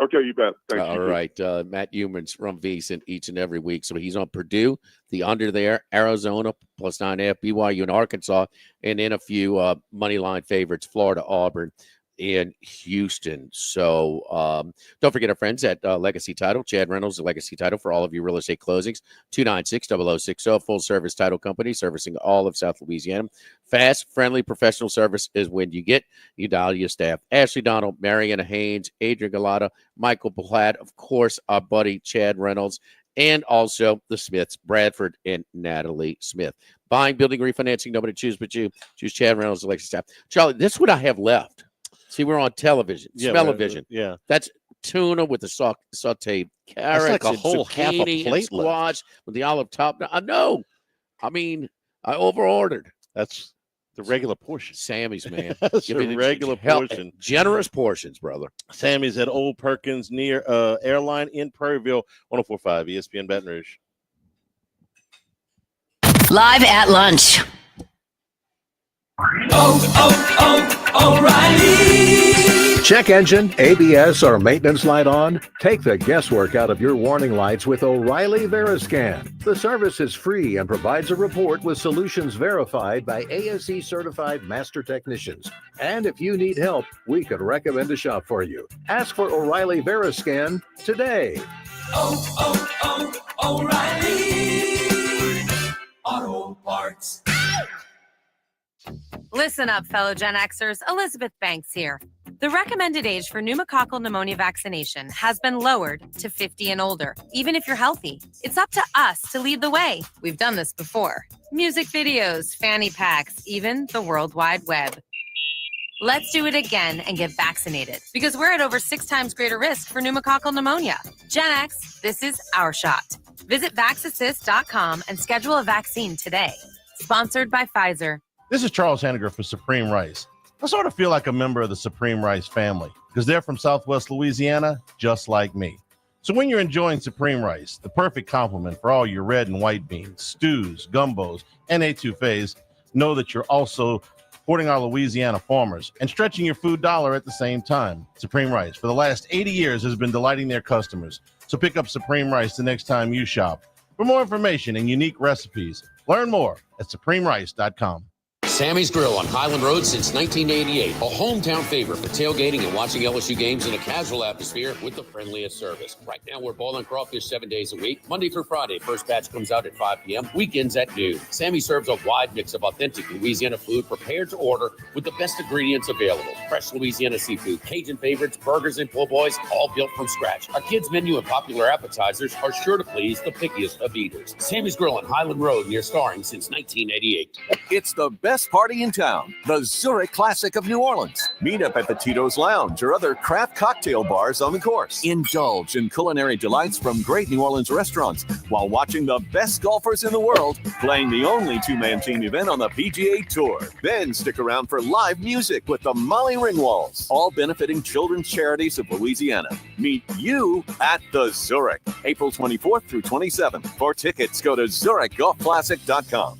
Okay, you bet. Thanks. All right. Matt Humans from VSiN each and every week. So he's on Purdue, the under there, Arizona, +9.5, BYU and Arkansas, and then a few money line favorites, Florida, Auburn, in Houston. So don't forget our friends at Legacy Title. Chad Reynolds, the Legacy Title for all of your real estate closings. 296-0060, full service title company servicing all of South Louisiana. Fast, friendly, professional service is when you dial your staff. Ashley Donald, Mariana Haynes, Adrian Galata, Michael Platt, of course, our buddy Chad Reynolds, and also the Smiths, Bradford and Natalie Smith. Buying, building, refinancing, nobody choose but you. Choose Chad Reynolds, the Legacy staff. Charlie, this is what I have left. See, we're on television. Smell-o-vision. Yeah. That's tuna with the sauteed carrots. That's like a and whole half a zucchini plate and squash with the olive top. I know. I mean, I over-ordered. That's the regular portion. Sammy's, man. That's the regular portion. Generous portions, brother. Sammy's at Old Perkins near Airline in Prairieville, 104.5 ESPN Baton Rouge. Live at lunch. O'Reilly. Check engine, ABS, or maintenance light on? Take the guesswork out of your warning lights with O'Reilly Veriscan. The service is free and provides a report with solutions verified by ASE certified master technicians. And if you need help, we could recommend a shop for you. Ask for O'Reilly Veriscan today. O'Reilly Auto Parts. Listen up, fellow Gen Xers. Elizabeth Banks here. The recommended age for pneumococcal pneumonia vaccination has been lowered to 50 and older, even if you're healthy. It's up to us to lead the way. We've done this before. Music videos, fanny packs, even the World Wide Web. Let's do it again and get vaccinated, because we're at over 6 times greater risk for pneumococcal pneumonia. Gen X, this is our shot. Visit vaxassist.com and schedule a vaccine today. Sponsored by Pfizer. This is Charles Henniger for Supreme Rice. I sort of feel like a member of the Supreme Rice family because they're from Southwest Louisiana, just like me. So when you're enjoying Supreme Rice, the perfect complement for all your red and white beans, stews, gumbos, and etouffees, know that you're also supporting our Louisiana farmers and stretching your food dollar at the same time. Supreme Rice, for the last 80 years, has been delighting their customers. So pick up Supreme Rice the next time you shop. For more information and unique recipes, learn more at supremerice.com. Sammy's Grill on Highland Road since 1988. A hometown favorite for tailgating and watching LSU games in a casual atmosphere with the friendliest service. Right now, we're boiling crawfish 7 days a week, Monday through Friday. First batch comes out at 5 p.m., weekends at noon. Sammy serves a wide mix of authentic Louisiana food prepared to order with the best ingredients available. Fresh Louisiana seafood, Cajun favorites, burgers, and po' boys, all built from scratch. Our kids' menu and popular appetizers are sure to please the pickiest of eaters. Sammy's Grill on Highland Road, near Starring since 1988. It's the best party in town, the Zurich Classic of New Orleans. Meet up at the Tito's Lounge or other craft cocktail bars on the course. Indulge in culinary delights from great New Orleans restaurants while watching the best golfers in the world playing the only two-man team event on the PGA Tour. Then stick around for live music with the Molly Ringwalds, all benefiting children's charities of Louisiana. Meet you at the Zurich, April 24th through 27th. For tickets, go to ZurichGolfClassic.com.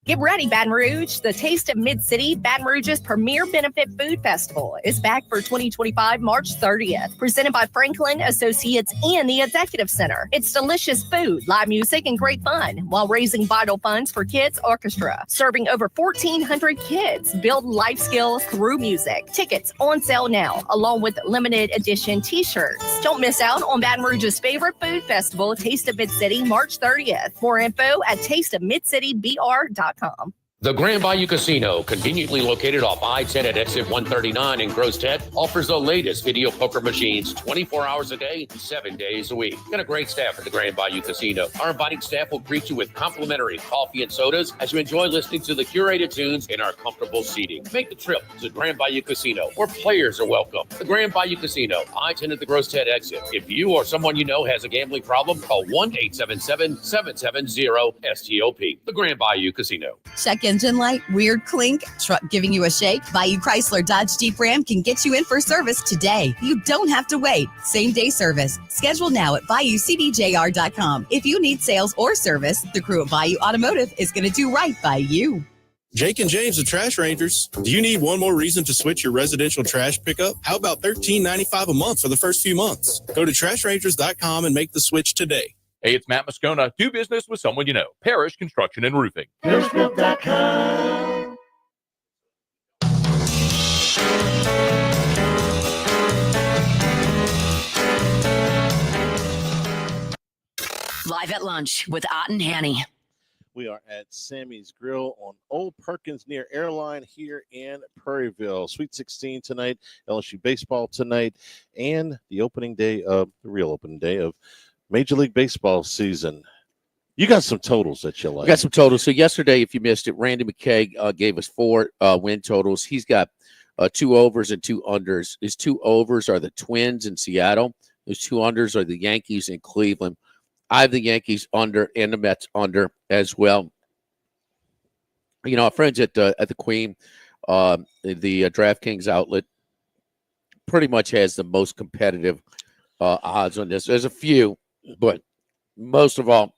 Get ready, Baton Rouge. The Taste of Mid-City, Baton Rouge's premier benefit food festival, is back for 2025, March 30th. Presented by Franklin Associates and the Executive Center. It's delicious food, live music, and great fun while raising vital funds for Kids Orchestra. Serving over 1,400 kids. Build life skills through music. Tickets on sale now, along with limited edition t-shirts. Don't miss out on Baton Rouge's favorite food festival, Taste of Mid-City, March 30th. More info at tasteofmidcitybr.com. The Grand Bayou Casino, conveniently located off I-10 at exit 139 in Gross-Ted, offers the latest video poker machines 24 hours a day, 7 days a week. Got a great staff at the Grand Bayou Casino. Our inviting staff will greet you with complimentary coffee and sodas as you enjoy listening to the curated tunes in our comfortable seating. Make the trip to the Grand Bayou Casino, where players are welcome. The Grand Bayou Casino, I-10 at the Gross-Ted exit. If you or someone you know has a gambling problem, call 1-877-770-STOP. The Grand Bayou Casino. Check engine light, weird clink, truck giving you a shake? Bayou Chrysler Dodge Jeep Ram can get you in for service today. You don't have to wait. Same day service. Schedule now at BayouCDJR.com. If you need sales or service, the crew at Bayou Automotive is going to do right by you. Jake and James, the Trash Rangers. Do you need one more reason to switch your residential trash pickup? How about $13.95 a month for the first few months? Go to TrashRangers.com and make the switch today. Hey, it's Matt Moscona. Do business with someone you know. Parish Construction and Roofing. Parish.com. Live at lunch with Ott and Hanny. We are at Sammy's Grill on Old Perkins near Airline here in Prairieville. Sweet 16 tonight, LSU baseball tonight, and the real opening day of Major League Baseball season. You got some totals that you like. I got some totals. So yesterday, if you missed it, Randy McKay gave us 4 win totals. He's got 2 overs and 2 unders. His 2 overs are the Twins in Seattle. His 2 unders are the Yankees in Cleveland. I have the Yankees under and the Mets under as well. You know, our friends at the Queen, the DraftKings outlet, pretty much has the most competitive odds on this. There's a few, but most of all,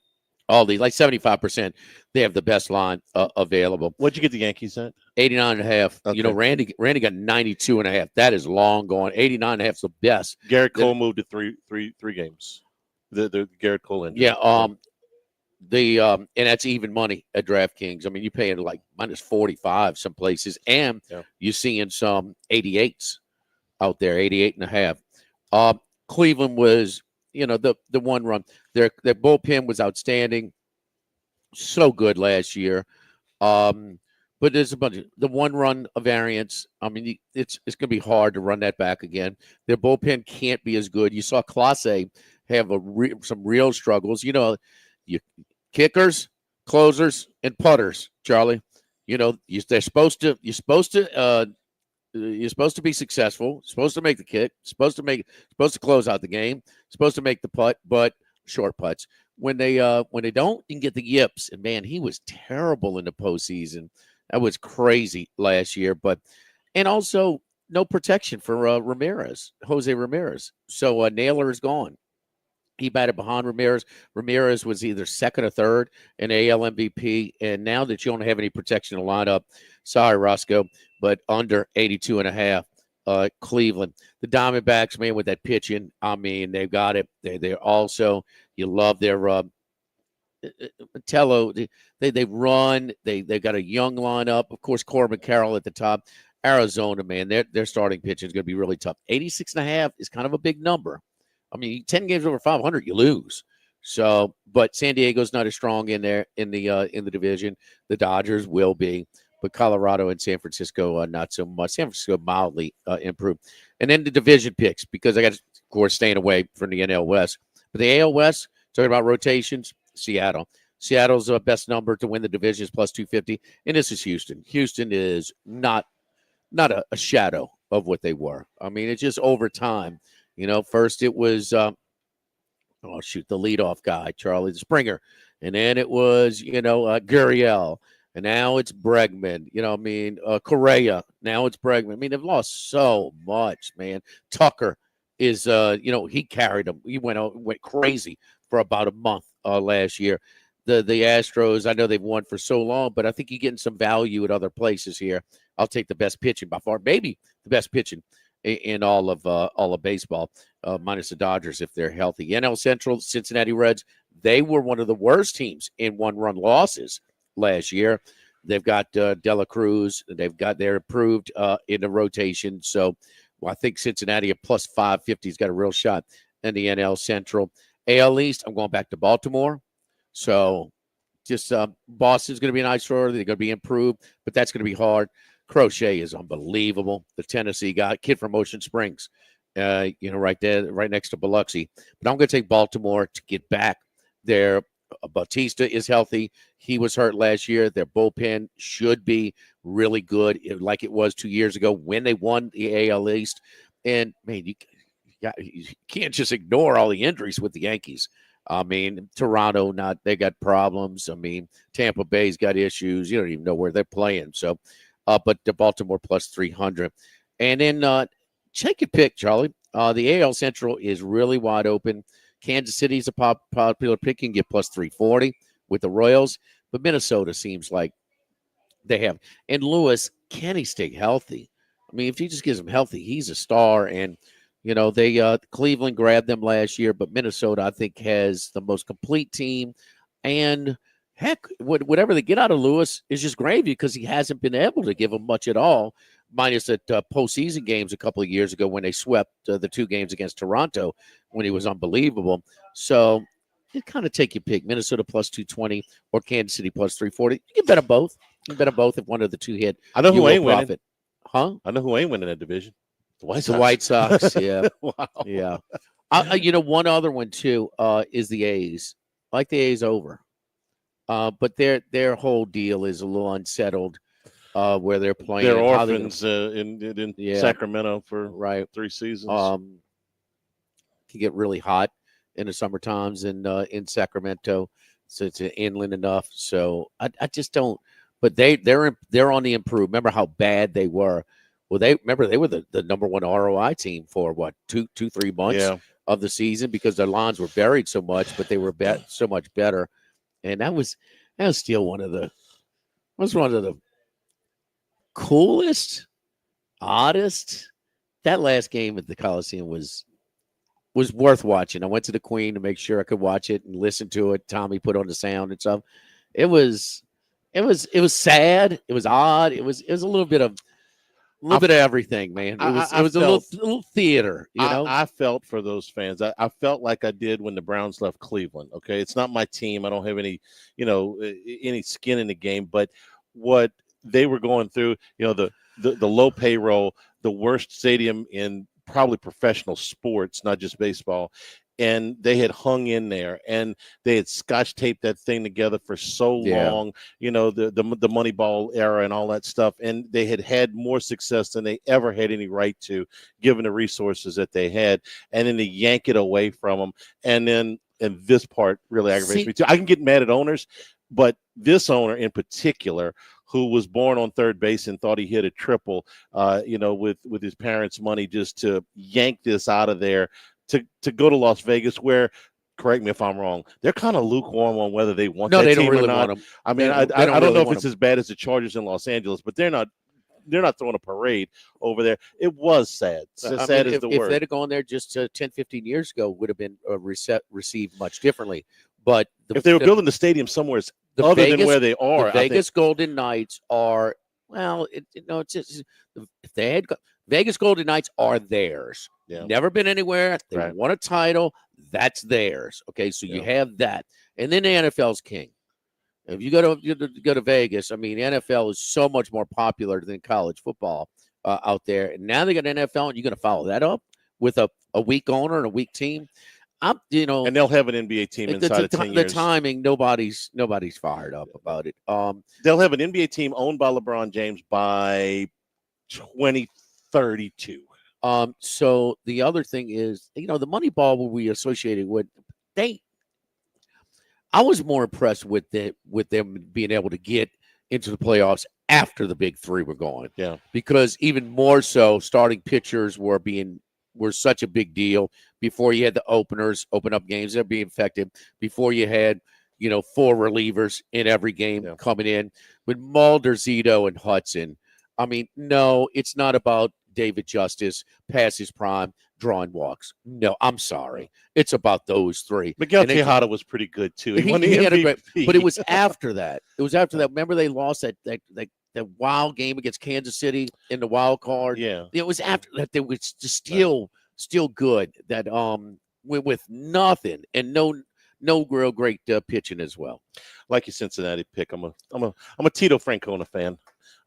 All these, like 75%, they have the best line available. What'd you get the Yankees at? 89.5. Okay. You know, Randy got 92.5. That is long gone. 89.5 is the best. Garrett Cole moved to three games. The Garrett Cole injury. Yeah. And that's even money at DraftKings. I mean, you're paying like minus 45 some places, and you're seeing some 88s out there, 88.5. Cleveland was, you know, the one run. Their bullpen was outstanding, so good last year. But there's a bunch of the one run variance. I mean, it's going to be hard to run that back again. Their bullpen can't be as good. You saw Clase have some real struggles. You know, you kickers, closers, and putters, Charlie. You know, you're supposed to be successful, supposed to make the kick, supposed to close out the game, supposed to make the putt, but short putts. When they don't, you can get the yips. And man, he was terrible in the postseason. That was crazy last year. And also no protection for Jose Ramirez. So Naylor is gone. He batted behind Ramirez. Ramirez was either second or third in AL MVP. And now that you don't have any protection in the lineup, sorry, Roscoe, but under 82.5, Cleveland. The Diamondbacks, man, with that pitching, I mean, they've got it. They're also, you love their Tello. They run. They've got a young lineup. Of course, Corbin Carroll at the top. Arizona, man, their starting pitching is going to be really tough. 86.5 is kind of a big number. I mean, 10 games over 500, you lose. So, but San Diego's not as strong in there in the division. The Dodgers will be, but Colorado and San Francisco not so much. San Francisco mildly improved. And then the division picks, because I got, of course, staying away from the NL West. But the AL West, talking about rotations, Seattle. Seattle's best number to win the division is plus 250, and this is Houston. Houston is not a shadow of what they were. I mean, it's just over time. You know, first it was, the leadoff guy, Charlie Springer. And then it was, Gurriel. And now it's Bregman. You know, I mean, Correa. Now it's Bregman. I mean, they've lost so much, man. Tucker is, he carried them. He went crazy for about a month last year. The Astros, I know they've won for so long, but I think you're getting some value at other places here. I'll take the best pitching by far, maybe the best pitching in all of baseball, minus the Dodgers if they're healthy. NL Central, Cincinnati Reds, they were one of the worst teams in one-run losses last year. They've got Dela Cruz. They're improved in the rotation. So I think Cincinnati at plus 550 has got a real shot in the NL Central. AL East, I'm going back to Baltimore. So just Boston's going to be an nice story. They're going to be improved, but that's going to be hard. Crochet is unbelievable. The Tennessee guy, kid from Ocean Springs, right there, right next to Biloxi. But I'm going to take Baltimore to get back there. Bautista is healthy. He was hurt last year. Their bullpen should be really good, like it was 2 years ago when they won the AL East. And, man, you can't just ignore all the injuries with the Yankees. I mean, Toronto, they got problems. I mean, Tampa Bay's got issues. You don't even know where they're playing. So, but the Baltimore plus 300. And then take your pick, Charlie. The AL Central is really wide open. Kansas City's a popular pick. You can get plus 340 with the Royals. But Minnesota seems like they have. And Lewis, can he stay healthy? I mean, if he just gets him healthy, he's a star. And, Cleveland grabbed them last year, but Minnesota, I think, has the most complete team. And, heck, whatever they get out of Lewis is just gravy because he hasn't been able to give them much at all, minus at postseason games a couple of years ago when they swept the 2 games against Toronto when he was unbelievable. So you kind of take your pick, Minnesota plus 220 or Kansas City plus 340. You can bet on both. You can bet on both if one of the two hit. I know who ain't winning. Huh? I know who ain't winning that division. The White Sox, yeah. Wow. Yeah. One other one, too, is the A's. I like the A's over. But their whole deal is a little unsettled where they're playing. They're orphans in Sacramento for 3 seasons. Can get really hot in the summer times in Sacramento, so it's inland enough. So I just don't. But they're on the improve. Remember how bad they were. Well, they were the number one ROI team for 2-3 months of the season because their lines were buried so much, but they were so much better. And that was still one of the coolest, oddest. That last game at the Coliseum was worth watching. I went to the Queen to make sure I could watch it and listen to it. Tommy put on the sound and stuff. It was sad. It was odd. It was a little bit of everything, man. It was a little theater, you know. I felt for those fans. I felt like I did when the Browns left Cleveland. Okay, it's not my team. I don't have any skin in the game. But what they were going through, the low payroll, the worst stadium in probably professional sports, not just baseball. And they had hung in there, and they had scotch taped that thing together for so long, the Moneyball era and all that stuff. And they had more success than they ever had any right to, given the resources that they had. And then they yank it away from them. And this part really aggravates me too. I can get mad at owners, but this owner in particular, who was born on third base and thought he hit a triple, with his parents' money, just to yank this out of there. To go to Las Vegas, where, correct me if I'm wrong, they're kind of lukewarm on whether they want that team or not. I mean, I don't know if it's as bad as the Chargers in Los Angeles, but they're not throwing a parade over there. It was sad. Sad is the word. If they'd have gone there just 10, 15 years ago, would have been received much differently. But if they were building the stadium somewhere other than where they are, the Vegas Golden Knights are if they had Vegas Golden Knights are theirs. Yeah. Never been anywhere. They won a title. That's theirs. Okay, so you have that, and then the NFL's king. If you go to Vegas, I mean, the NFL is so much more popular than college football out there. And now they got NFL, and you're going to follow that up with a weak owner and a weak team. And they'll have an NBA team inside of 10 years. The timing, nobody's fired up about it. They'll have an NBA team owned by LeBron James by 2032. So the other thing is, the Moneyball will be associated with I was more impressed with them being able to get into the playoffs after the big three were gone. Yeah. Because even more so, starting pitchers were such a big deal. Before you had the openers open up games, they're being effective. Before you had, 4 relievers in every game coming in with Mulder, Zito, and Hudson. I mean, no, it's not about David Justice past his prime drawing walks. No, I'm sorry. It's about those three. Miguel Tejada was pretty good too. He won the MVP. But it was after that. Remember they lost that wild game against Kansas City in the wild card. Yeah. It was after that. They was just still good. That with nothing and no real great pitching as well. Like your Cincinnati pick, I'm a Tito Francona fan.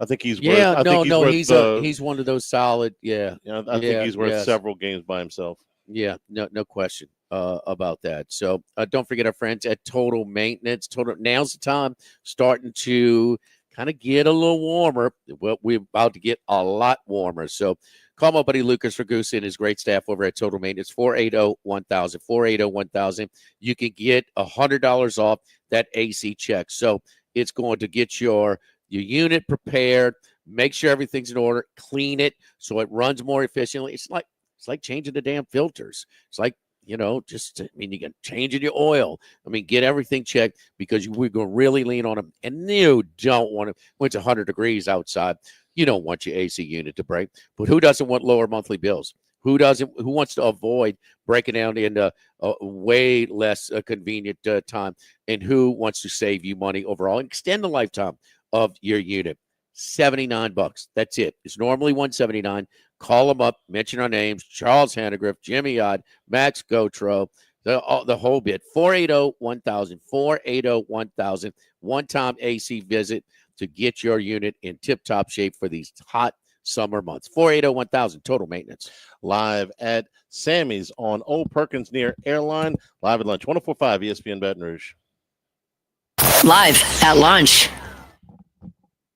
I think he's he's one of those solid. I think he's worth several games by himself. Yeah, no question about that. So don't forget our friends at Total Maintenance. Now's the time, starting to kind of get a little warmer. Well, we're about to get a lot warmer. So call my buddy Lucas Ragusa and his great staff over at Total Maintenance, 480-1000, 480-1000. You can get $100 off that AC check. So it's going to get your unit prepared, make sure everything's in order, clean it so it runs more efficiently. It's like changing the damn filters. It's like, you can change your oil. Get everything checked because we're going to really lean on them. And you don't want to, when it's 100 degrees outside, you don't want your AC unit to break. But who doesn't want lower monthly bills? Who wants to avoid breaking down into a way less convenient time? And who wants to save you money overall and extend the lifetime of your unit? $79. That's it. It's normally $179. Call them up, mention our names: Charles Hannegriff, Jimmy Odd, Max Gotro, the whole bit. 480-1000, 480-1000. One-time AC visit to get your unit in tip-top shape for these hot summer months. 480-1000, Total Maintenance. Live at Sammy's on Old Perkins near Airline. Live at lunch, 104.5 ESPN Baton Rouge. Live at lunch.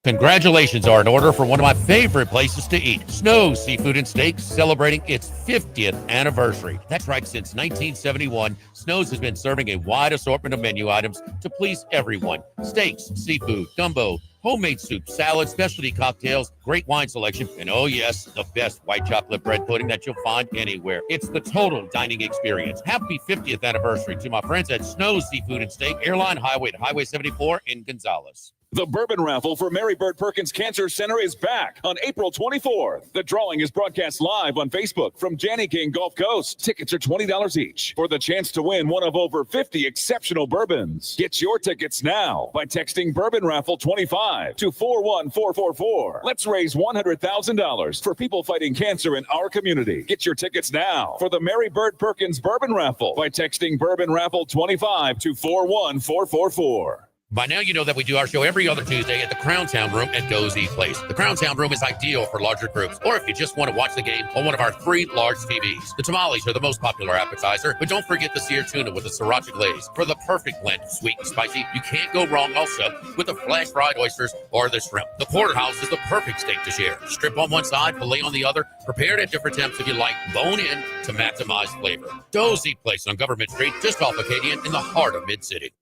Congratulations are in order for one of my favorite places to eat, Snow's Seafood and Steaks, celebrating its 50th anniversary. That's right, since 1971, Snow's has been serving a wide assortment of menu items to please everyone. Steaks, seafood, gumbo, homemade soup, salad, specialty cocktails, great wine selection, and oh yes, the best white chocolate bread pudding that you'll find anywhere. It's the total dining experience. Happy 50th anniversary to my friends at Snow's Seafood and Steak, Airline Highway to Highway 74 in Gonzales. The Bourbon Raffle for Mary Bird Perkins Cancer Center is back on April 24th. The drawing is broadcast live on Facebook from Janny King Gulf Coast. Tickets are $20 each for the chance to win one of over 50 exceptional bourbons. Get your tickets now by texting Bourbon Raffle 25 to 41444. Let's raise $100,000 for people fighting cancer in our community. Get your tickets now for the Mary Bird Perkins Bourbon Raffle by texting Bourbon Raffle 25 to 41444. By now, you know that we do our show every other Tuesday at the Crown Sound Room at Dozy Place. The Crown Sound Room is ideal for larger groups, or if you just want to watch the game on one of our 3 large TVs. The tamales are the most popular appetizer, but don't forget the seared tuna with the sriracha glaze for the perfect blend of sweet and spicy. You can't go wrong also with the flash fried oysters or the shrimp. The porterhouse is the perfect steak to share. Strip on one side, filet on the other, prepared at different temps if you like, bone in to maximize flavor. Dozy Place on Government Street, just off Acadian in the heart of Mid-City.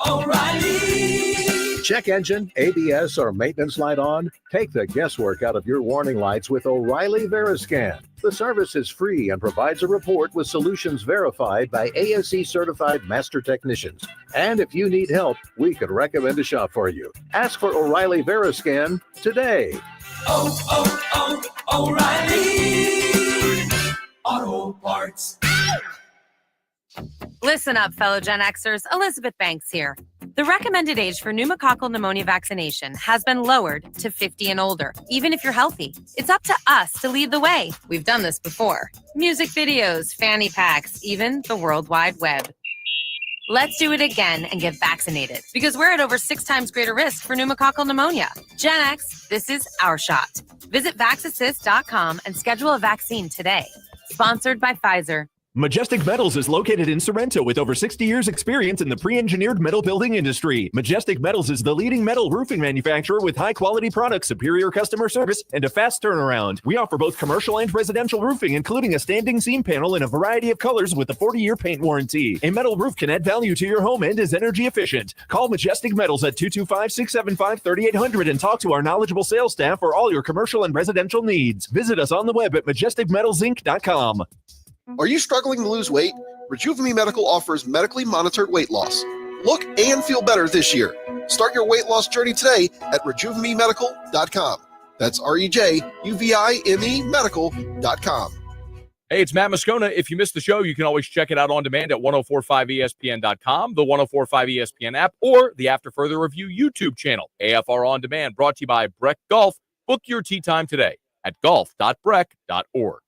O'Reilly. Check engine, ABS, or maintenance light on? Take the guesswork out of your warning lights with O'Reilly Veriscan. The service is free and provides a report with solutions verified by ASE certified master technicians. And if you need help, we could recommend a shop for you. Ask for O'Reilly Veriscan today. O'Reilly Auto Parts. Listen up, fellow Gen Xers. Elizabeth Banks here. The recommended age for pneumococcal pneumonia vaccination has been lowered to 50 and older, even if you're healthy. It's up to us to lead the way. We've done this before. Music videos, fanny packs, even the World Wide Web. Let's do it again and get vaccinated, because we're at over 6 times greater risk for pneumococcal pneumonia. Gen X, this is our shot. Visit vaxassist.com and schedule a vaccine today. Sponsored by Pfizer. Majestic Metals is located in Sorrento with over 60 years experience in the pre-engineered metal building industry. Majestic Metals is the leading metal roofing manufacturer with high-quality products, superior customer service, and a fast turnaround. We offer both commercial and residential roofing, including a standing seam panel in a variety of colors with a 40-year paint warranty. A metal roof can add value to your home and is energy efficient. Call Majestic Metals at 225-675-3800 and talk to our knowledgeable sales staff for all your commercial and residential needs. Visit us on the web at majesticmetalsinc.com. Are you struggling to lose weight? Rejuve Medical offers medically monitored weight loss. Look and feel better this year. Start your weight loss journey today at rejuvememedical.com. That's REJUVIME medical.com. Hey, it's Matt Moscona. If you missed the show, you can always check it out on demand at 1045ESPN.com, the 1045 ESPN app, or the After Further Review YouTube channel. AFR On Demand, brought to you by Breck Golf. Book your tee time today at golf.breck.org.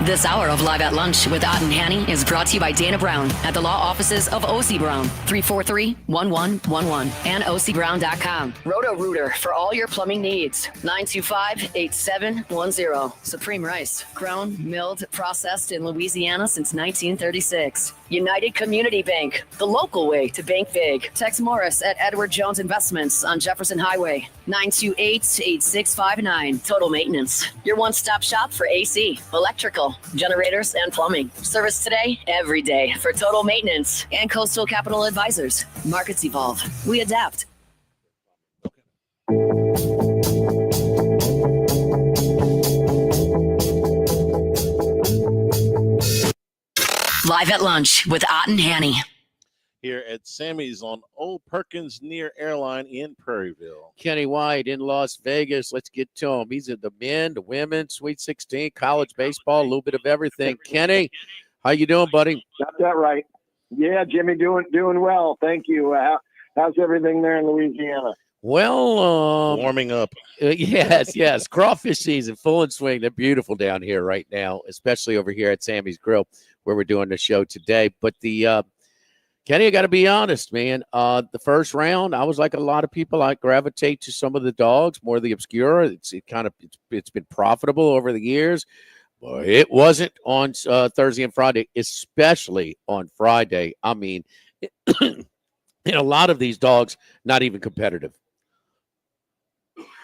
This hour of Live at Lunch with Ott and Hanny is brought to you by Dana Brown at the law offices of O.C. Brown, 343-1111, and OCBrown.com. Roto-Rooter for all your plumbing needs, 925-8710. Supreme Rice, grown, milled, processed in Louisiana since 1936. United Community Bank, the local way to bank big. Tex Morris at Edward Jones Investments on Jefferson Highway, 928-8659. Total Maintenance, your one-stop shop for AC, electrical, generators, and plumbing. Service today, every day for Total Maintenance. And Coastal Capital Advisors. Markets evolve. We adapt. Live at Lunch with Ott and Hanny. Here at Sammy's on Old Perkins near Airline in Prairieville. Kenny White in Las Vegas. Let's get to him. He's in the men, the women, Sweet 16, college baseball, a little bit of everything. Kenny, how you doing, buddy? Got that right. Yeah, Jimmy, doing well. Thank you. How's everything there in Louisiana? Well, warming up. Yes. Crawfish season, full in swing. They're beautiful down here right now, especially over here at Sammy's Grill, where we're doing the show today. But the Kenny, I got to be honest, man. The first round, I was like a lot of people. I gravitate to some of the dogs, more of the obscure. It's been profitable over the years, but it wasn't on Thursday and Friday, especially on Friday. I mean, and a lot of these dogs not even competitive.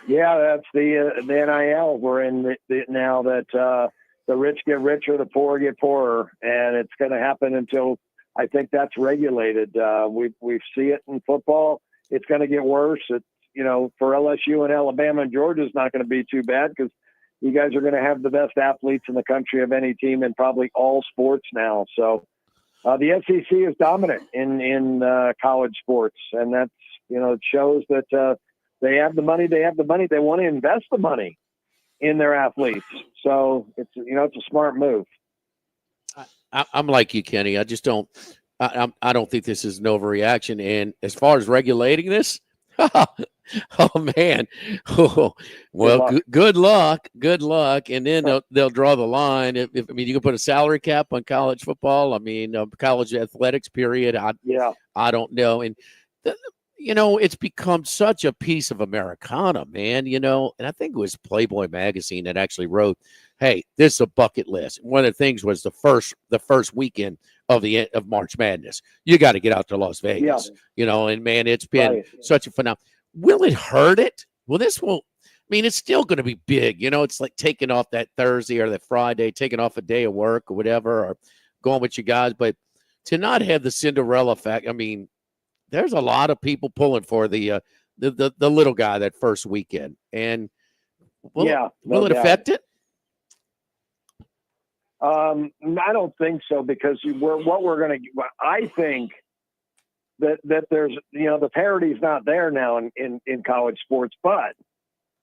Yeah, that's the NIL. We're in now that the rich get richer, the poor get poorer, and it's going to happen until I think that's regulated. We see it in football. It's going to get worse. It's, for LSU and Alabama and Georgia, it's not going to be too bad because you guys are going to have the best athletes in the country of any team in probably all sports now. So the SEC is dominant in college sports, and that's it shows that they have the money. They have the money. They want to invest the money in their athletes. So it's it's a smart move. I'm like you, Kenny. I just don't. I don't think this is an overreaction. And as far as regulating this, oh man, well, good luck. And then they'll draw the line. You can put a salary cap on college football. College athletics. Period. I don't know. And it's become such a piece of Americana, man. And I think it was Playboy magazine that actually wrote, "Hey, this is a bucket list." One of the things was the first weekend of March Madness. You got to get out to Las Vegas, and man, it's been such a phenomenon. Will it hurt it? Well, it's still going to be big. It's like taking off that Thursday or that Friday, taking off a day of work or whatever, or going with you guys. But to not have the Cinderella effect, there's a lot of people pulling for the little guy that first weekend. And will it affect it? I don't think so, because I think that there's, the parity's not there now in college sports, but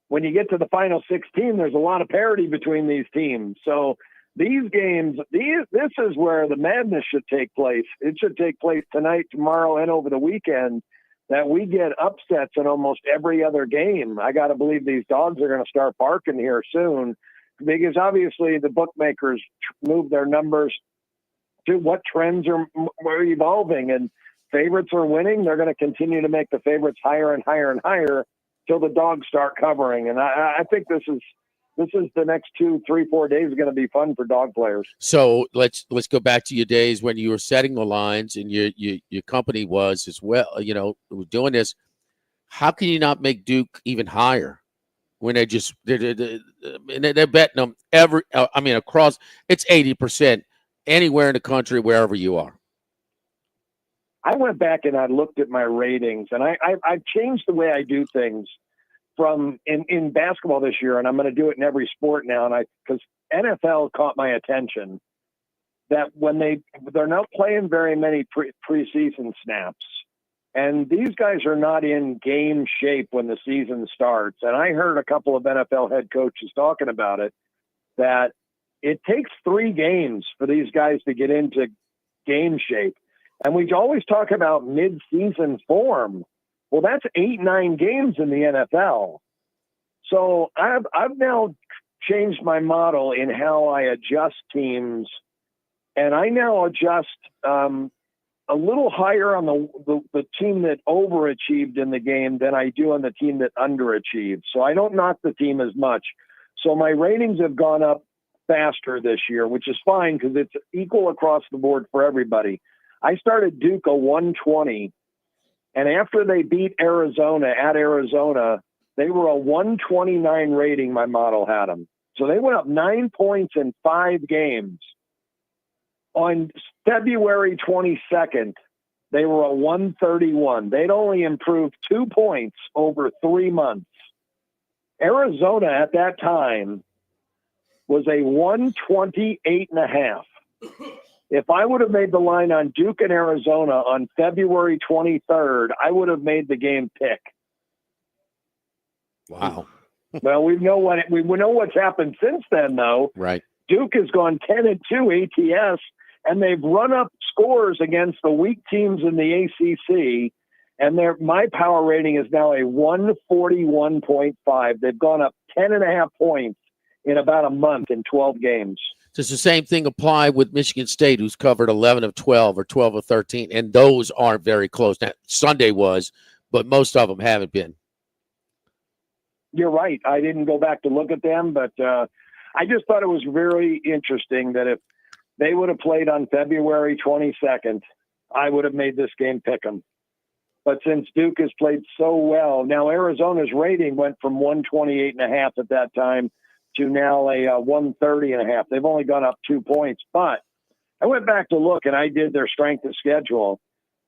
when you get to the final 16, there's a lot of parity between these teams. So these games, this is where the madness should take place. It should take place tonight, tomorrow, and over the weekend, that we get upsets in almost every other game. I got to believe these dogs are going to start barking here soon, because obviously the bookmakers move their numbers to what trends are evolving, and favorites are winning. They're going to continue to make the favorites higher and higher and higher till the dogs start covering. And I think this is the next 2, 3, 4 days are going to be fun for dog players. So let's go back to your days when you were setting the lines, and your company was as well, doing this. How can you not make Duke even higher when they're betting them across? It's 80% anywhere in the country, wherever you are. I went back and I looked at my ratings, and I've changed the way I do things from in basketball this year, and I'm going to do it in every sport now. And because NFL caught my attention, that when they're not playing very many preseason snaps, and these guys are not in game shape when the season starts. And I heard a couple of NFL head coaches talking about it, that it takes 3 games for these guys to get into game shape. And we always talk about mid-season form. Well, that's 8, 9 games in the NFL. So I've now changed my model in how I adjust teams, and I now adjust a little higher on the team that overachieved in the game than I do on the team that underachieved. So I don't knock the team as much. So my ratings have gone up faster this year, which is fine because it's equal across the board for everybody. I started Duke a 120, and after they beat Arizona at Arizona, they were a 129 rating. My model had them. So they went up 9 points in 5 games. On February 22nd, they were a 131. They'd only improved 2 points over 3 months. Arizona at that time was a 128.5. If I would have made the line on Duke and Arizona on February 23rd, I would have made the game pick. Wow. Well, we know what's happened since then, though. Right. Duke has gone 10-2 ATS, and they've run up scores against the weak teams in the ACC. And my power rating is now a 141.5. They've gone up 10.5 points in about a month in 12 games. Does the same thing apply with Michigan State, who's covered 11 of 12 or 12 of 13, and those aren't very close? Now, Sunday was, but most of them haven't been. You're right. I didn't go back to look at them, but I just thought it was very interesting that if they would have played on February 22nd, I would have made this game pick 'em. But since Duke has played so well, now Arizona's rating went from 128.5 at that time to now a 130.5. They've only gone up 2 points. But I went back to look, and I did their strength of schedule.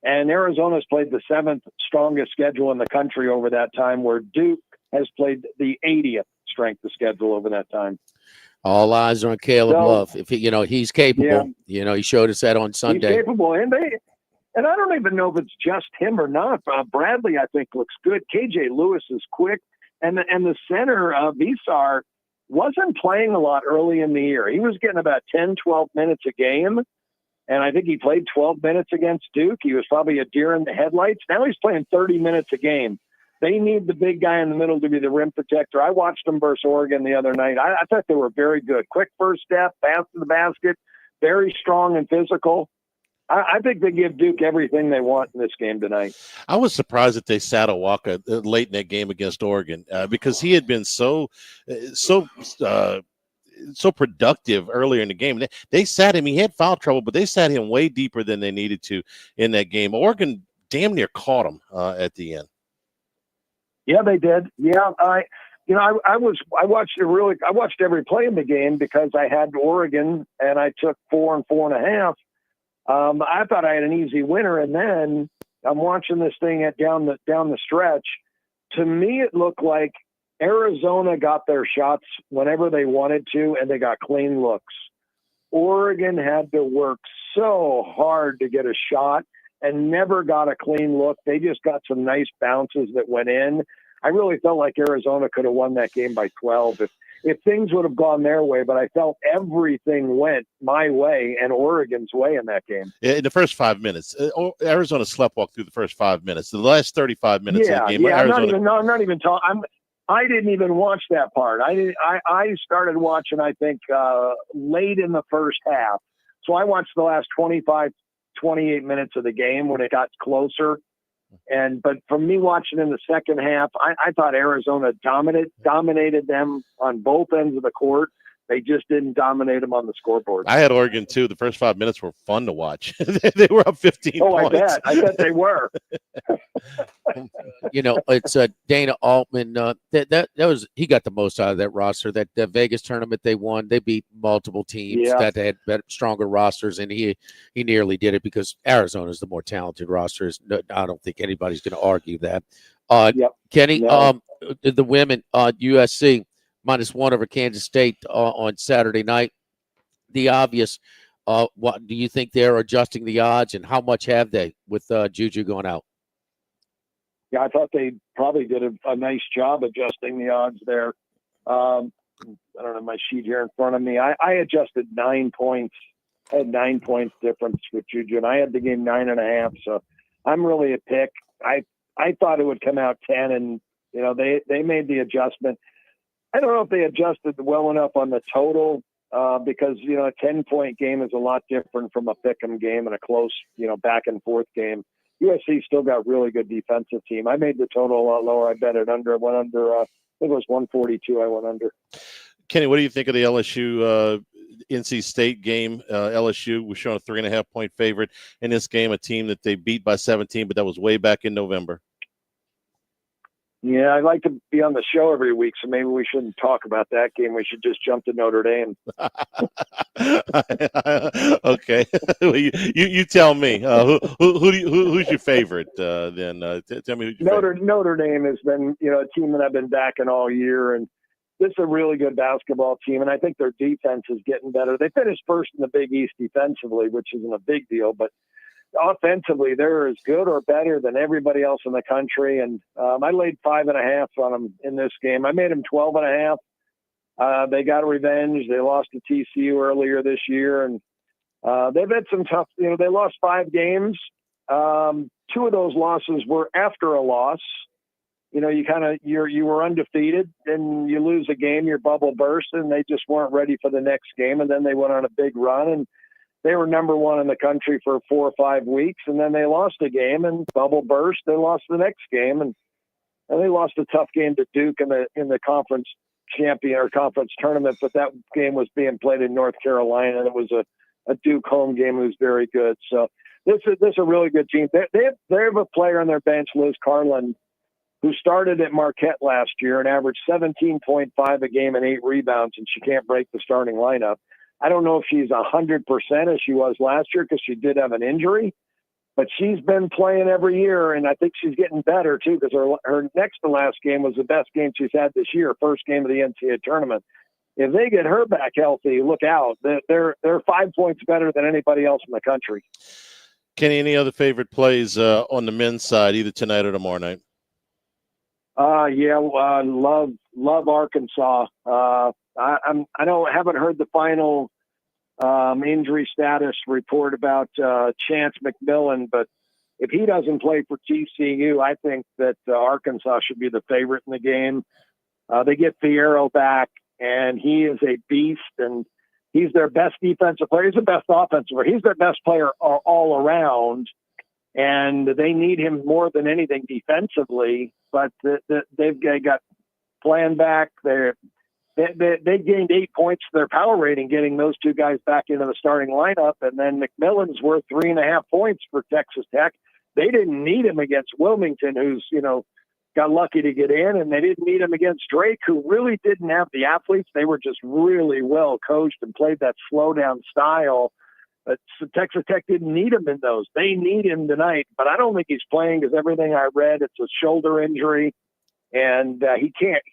And Arizona's played the 7th strongest schedule in the country over that time, where Duke has played the 80th strength of schedule over that time. All eyes are on Caleb Love. If he's capable. Yeah. He showed us that on Sunday. He's capable, and I don't even know if it's just him or not. Bradley, I think, looks good. KJ Lewis is quick, and the center, Visar, wasn't playing a lot early in the year. He was getting about 10, 12 minutes a game, and I think he played 12 minutes against Duke. He was probably a deer in the headlights. Now he's playing 30 minutes a game. They need the big guy in the middle to be the rim protector. I watched them versus Oregon the other night. I thought they were very good. Quick first step, fast to the basket, very strong and physical. I think they give Duke everything they want in this game tonight. I was surprised that they sat Walker late in that game against Oregon because he had been so productive earlier in the game. They sat him. He had foul trouble, but they sat him way deeper than they needed to in that game. Oregon damn near caught him at the end. Yeah, they did. Yeah, I watched every play in the game because I had Oregon and I took 4 and 4.5. I thought I had an easy winner, and then I'm watching this thing down the stretch. To me, it looked like Arizona got their shots whenever they wanted to, and they got clean looks. Oregon had to work so hard to get a shot and never got a clean look. They just got some nice bounces that went in. I really felt like Arizona could have won that game by 12 if things would have gone their way, but I felt everything went my way and Oregon's way in that game. In the first 5 minutes, Arizona sleptwalked through the first 5 minutes. The last 35 minutes of the game, Arizona. I'm not even talking. I didn't even watch that part. I started watching, I think, late in the first half. So I watched the last 25, 28 minutes of the game when it got closer. But for me watching in the second half, I thought Arizona dominated them on both ends of the court. They just didn't dominate them on the scoreboard. I had Oregon too. The first 5 minutes were fun to watch. They were up 15 points. I bet they were. It's Dana Altman. That was, he got the most out of that roster. That Vegas tournament they won, they beat multiple teams that had better, stronger rosters, and he nearly did it because Arizona's the more talented roster. I don't think anybody's going to argue that. Kenny, the women, USC -1 over Kansas State on Saturday night. The obvious. What do you think they're adjusting the odds, and how much have they with Juju going out? Yeah, I thought they probably did a nice job adjusting the odds there. I don't have my sheet here in front of me. I adjusted 9 points. I had 9 points difference with Juju, and I had the game 9.5. So I'm really a pick. I thought it would come out 10, and they made the adjustment. I don't know if they adjusted well enough on the total because a 10-point game is a lot different from a pick'em game and a close back and forth game. USC still got really good defensive team. I made the total a lot lower. I bet it under. I went under. I think it was 142. I went under. Kenny, what do you think of the LSU NC State game? LSU was showing a 3.5-point favorite in this game, a team that they beat by 17, but that was way back in November. Yeah, I like to be on the show every week, so maybe we shouldn't talk about that game. We should just jump to Notre Dame. Okay, you tell me. Who's your favorite? Then tell me who's your favorite. Notre Dame has been a team that I've been backing all year, and this is a really good basketball team, and I think their defense is getting better. They finished first in the Big East defensively, which isn't a big deal, but offensively, they're as good or better than everybody else in the country. And I laid 5.5 on them in this game. I made them 12.5. They got revenge. They lost to TCU earlier this year, and they've had some tough. They lost 5 games. 2 of those losses were after a loss. You were undefeated, and you lose a game, your bubble burst, and they just weren't ready for the next game. And then they went on a big run, and they were number 1 in the country for 4 or 5 weeks, and then they lost a game and bubble burst. They lost the next game, and they lost a tough game to Duke in the conference champion or conference tournament. But that game was being played in North Carolina, and it was a Duke home game. It was very good. So this is a really good team. They have a player on their bench, Liz Carlin, who started at Marquette last year and averaged 17.5 a game and 8 rebounds, and she can't break the starting lineup. I don't know if she's 100% as she was last year because she did have an injury, but she's been playing every year, and I think she's getting better too because her next to last game was the best game she's had this year, first game of the NCAA tournament. If they get her back healthy, look out. They're 5 points better than anybody else in the country. Kenny, any other favorite plays on the men's side, either tonight or tomorrow night? Love Arkansas. Haven't heard the final injury status report about Chance McMillan, but if he doesn't play for TCU, I think that Arkansas should be the favorite in the game. They get Fierro back, and he is a beast, and he's their best defensive player. He's the best offensive player. He's their best player all around, and they need him more than anything defensively. But they've got Plan back. They gained 8 points to their power rating getting those two guys back into the starting lineup, and then McMillan's worth 3.5 points for Texas Tech. They didn't need him against Wilmington, who's got lucky to get in, and they didn't need him against Drake, who really didn't have the athletes. They were just really well coached and played that slow down style. But Texas Tech didn't need him in those. They need him tonight, but I don't think he's playing because everything I read, it's a shoulder injury, and he can't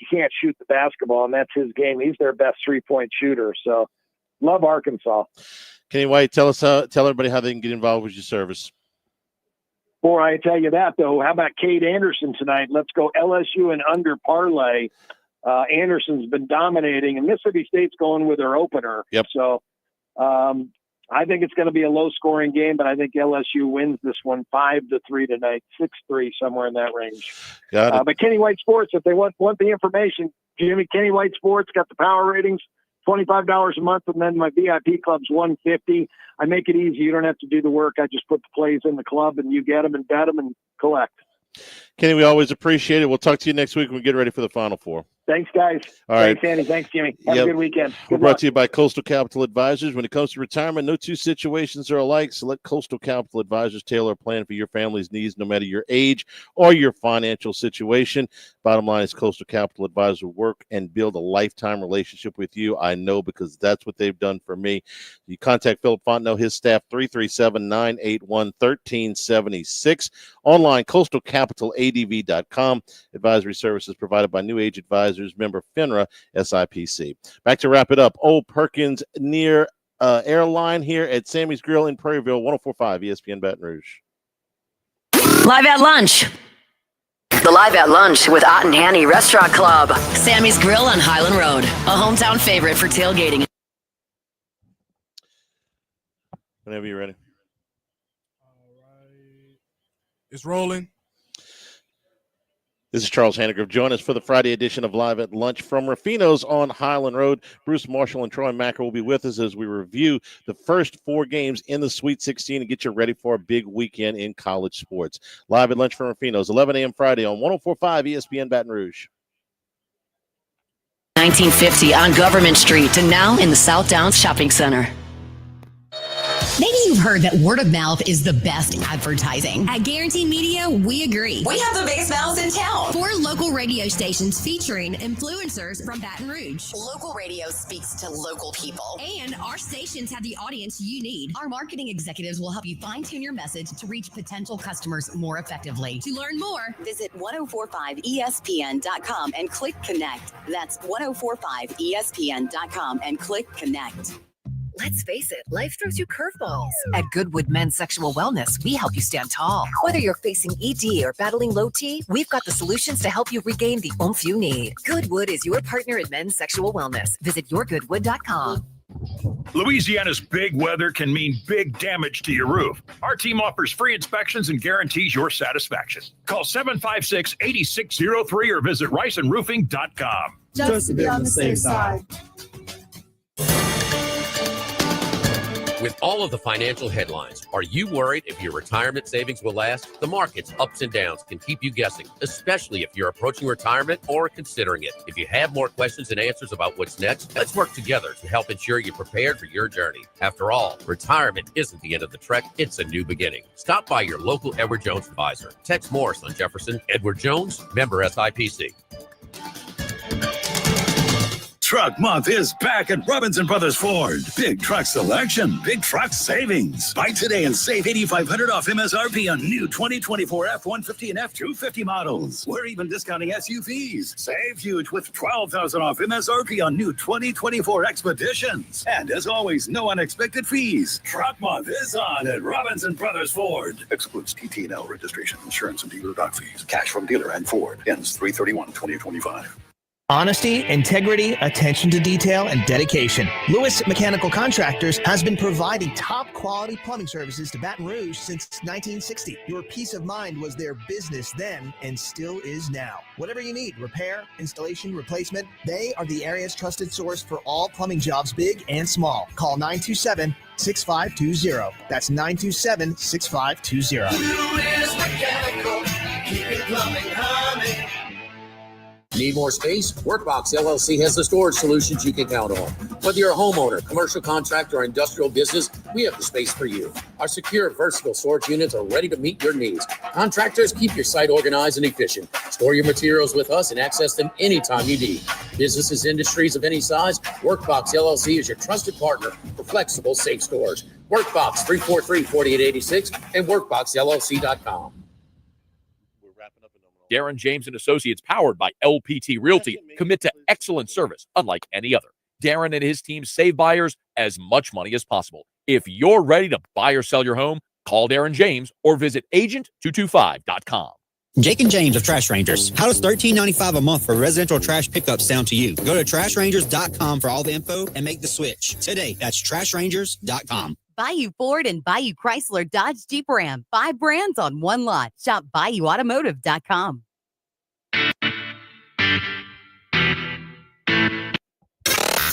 shoot the basketball, and that's his game. He's their best 3-point shooter. So, love Arkansas. Kenny White, tell everybody how they can get involved with your service. Before I tell you that, though, how about Kate Anderson tonight? Let's go LSU and under parlay. Anderson's been dominating, and Mississippi State's going with their opener. Yep. So I think it's going to be a low-scoring game, but I think LSU wins this one 5-3 tonight, 6-3, somewhere in that range. Got it. But Kenny White Sports, if they want the information, Jimmy, Kenny White Sports got the power ratings, $25 a month, and then my VIP club's $150. I make it easy. You don't have to do the work. I just put the plays in the club, and you get them and bet them and collect. Kenny, we always appreciate it. We'll talk to you next week when we get ready for the Final Four. Thanks, guys. All right. Thanks, Andy. Thanks, Jimmy. Have a good weekend. We're brought to you by Coastal Capital Advisors. When it comes to retirement, no two situations are alike. So let Coastal Capital Advisors tailor a plan for your family's needs, no matter your age or your financial situation. Bottom line is Coastal Capital Advisors will work and build a lifetime relationship with you. I know because that's what they've done for me. You contact Philip Fontenot, his staff, 337-981-1376. Online, coastalcapitaladv.com. Advisory services provided by New Age Advisors, member FINRA, SIPC. Back to wrap it up. Old Perkins near Airline here at Sammy's Grill in Prairieville, 104.5 ESPN Baton Rouge. Live at lunch. The Live at Lunch with Ott and Hanny Restaurant Club. Sammy's Grill on Highland Road. A hometown favorite for tailgating. Whenever you're ready. It's rolling. This is Charles Hannigrove. Join us for the Friday edition of Live at Lunch from Rafino's on Highland Road. Bruce Marshall and Troy Macker will be with us as we review the first 4 games in the Sweet 16 and get you ready for a big weekend in college sports. Live at Lunch from Rafino's, 11 a.m. Friday on 104.5 ESPN Baton Rouge. 1950 on Government Street and now in the South Downs Shopping Center. Maybe you've heard that word of mouth is the best advertising. At Guaranteed Media, we agree. We have the biggest mouths in town. 4 local radio stations featuring influencers from Baton Rouge. Local radio speaks to local people. And our stations have the audience you need. Our marketing executives will help you fine-tune your message to reach potential customers more effectively. To learn more, visit 1045ESPN.com and click connect. That's 1045ESPN.com and click connect. Let's face it, life throws you curveballs. At Goodwood Men's Sexual Wellness, we help you stand tall. Whether you're facing ED or battling low T, we've got the solutions to help you regain the oomph you need. Goodwood is your partner in men's sexual wellness. Visit yourgoodwood.com. Louisiana's big weather can mean big damage to your roof. Our team offers free inspections and guarantees your satisfaction. Call 756-8603 or visit riceandroofing.com. Just to be on the safe side. With all of the financial headlines, are you worried if your retirement savings will last? The market's ups and downs can keep you guessing, especially if you're approaching retirement or considering it. If you have more questions and answers about what's next, let's work together to help ensure you're prepared for your journey. After all, retirement isn't the end of the trek, it's a new beginning. Stop by your local Edward Jones advisor. Tex Morris on Jefferson. Edward Jones, member SIPC. Truck Month is back at Robinson Brothers Ford. Big truck selection, big truck savings. Buy today and save $8,500 off MSRP on new 2024 F-150 and F-250 models. We're even discounting SUVs. Save huge with $12,000 off MSRP on new 2024 Expeditions. And as always, no unexpected fees. Truck Month is on at Robinson Brothers Ford. Excludes TT&L registration, insurance, and dealer dock fees. Cash from dealer and Ford. Ends 3/31/2025. Honesty, integrity, attention to detail, and dedication. Lewis Mechanical Contractors has been providing top quality plumbing services to Baton Rouge since 1960. Your peace of mind was their business then and still is now. Whatever you need, repair, installation, replacement, they are the area's trusted source for all plumbing jobs, big and small. Call 927-6520. That's 927-6520. Lewis Mechanical, keeping plumbing humming. Need more space? Workbox LLC has the storage solutions you can count on. Whether you're a homeowner, commercial contractor, or industrial business, we have the space for you. Our secure, versatile storage units are ready to meet your needs. Contractors, keep your site organized and efficient. Store your materials with us and access them anytime you need. Businesses, industries of any size, Workbox LLC is your trusted partner for flexible, safe storage. Workbox 343-4886 and workboxllc.com. Darren James and Associates, powered by LPT Realty, commit to excellent service unlike any other. Darren and his team save buyers as much money as possible. If you're ready to buy or sell your home, call Darren James or visit agent225.com. Jake and James of Trash Rangers. How does $13.95 a month for residential trash pickup sound to you? Go to trashrangers.com for all the info and make the switch today. That's trashrangers.com. Bayou Ford and Bayou Chrysler Dodge Jeep Ram. 5 brands on one lot. Shop BayouAutomotive.com.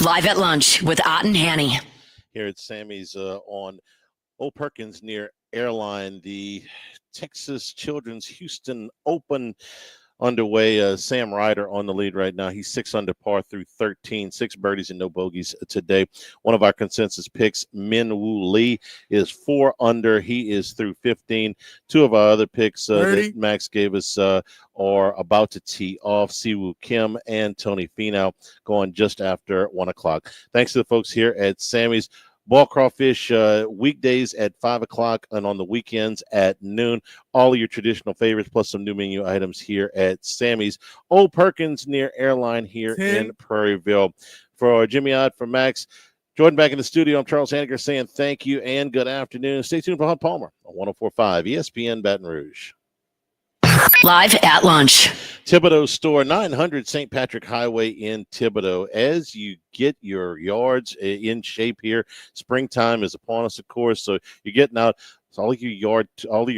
Live at lunch with Ott and Hanny. Here at Sammy's on Old Perkins near Airline, the Texas Children's Houston Open underway. Sam Ryder on the lead right now. He's 6 under par through 13, 6 birdies and no bogeys today. One of our consensus picks, Min Woo Lee, is 4 under. He is through 15. 2 of our other picks that Max gave us are about to tee off. Siwoo Kim and Tony Finau going just after 1 o'clock. Thanks to the folks here at Sammy's. Ball crawfish weekdays at 5 o'clock and on the weekends at noon. All of your traditional favorites plus some new menu items here at Sammy's. Old Perkins near Airline here in Prairieville. For Jimmy Ott, for Max, Jordan back in the studio, I'm Charles Hanniger saying thank you and good afternoon. Stay tuned for Hunt Palmer on 104.5 ESPN Baton Rouge. Live at lunch. Thibodaux store, 900 St. Patrick Highway in Thibodaux. As you get your yards in shape here, springtime is upon us, of course, so you're getting out all of your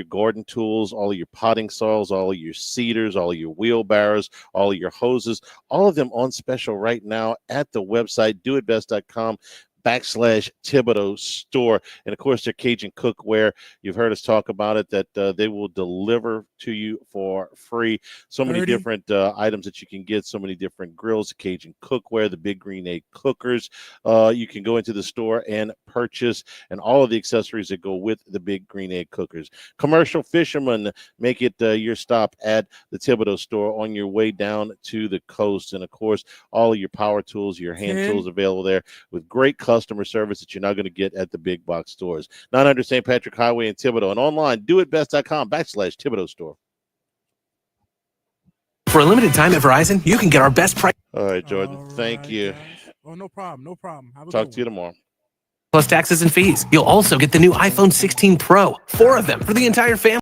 garden tools, all of your potting soils, all of your seeders, all of your wheelbarrows, all of your hoses, all of them on special right now at the website, doitbest.com/Thibodaux store. And of course, their Cajun cookware. You've heard us talk about it, that they will deliver to you for free. So many different items that you can get, so many different grills, Cajun cookware, the Big Green Egg cookers. You can go into the store and purchase, and all of the accessories that go with the Big Green Egg cookers. Commercial fishermen, make it your stop at the Thibodaux store on your way down to the coast. And of course, all of your power tools, your hand tools available there with great customer service that you're not going to get at the big box stores. 900 St. Patrick Highway in Thibodaux, and online, doitbest.com/Thibodaux store. For a limited time at Verizon, you can get our best price. All right, Jordan. Thank you. Oh, no problem. No problem. Talk to you tomorrow. Plus taxes and fees. You'll also get the new iPhone 16 Pro, 4 of them for the entire family.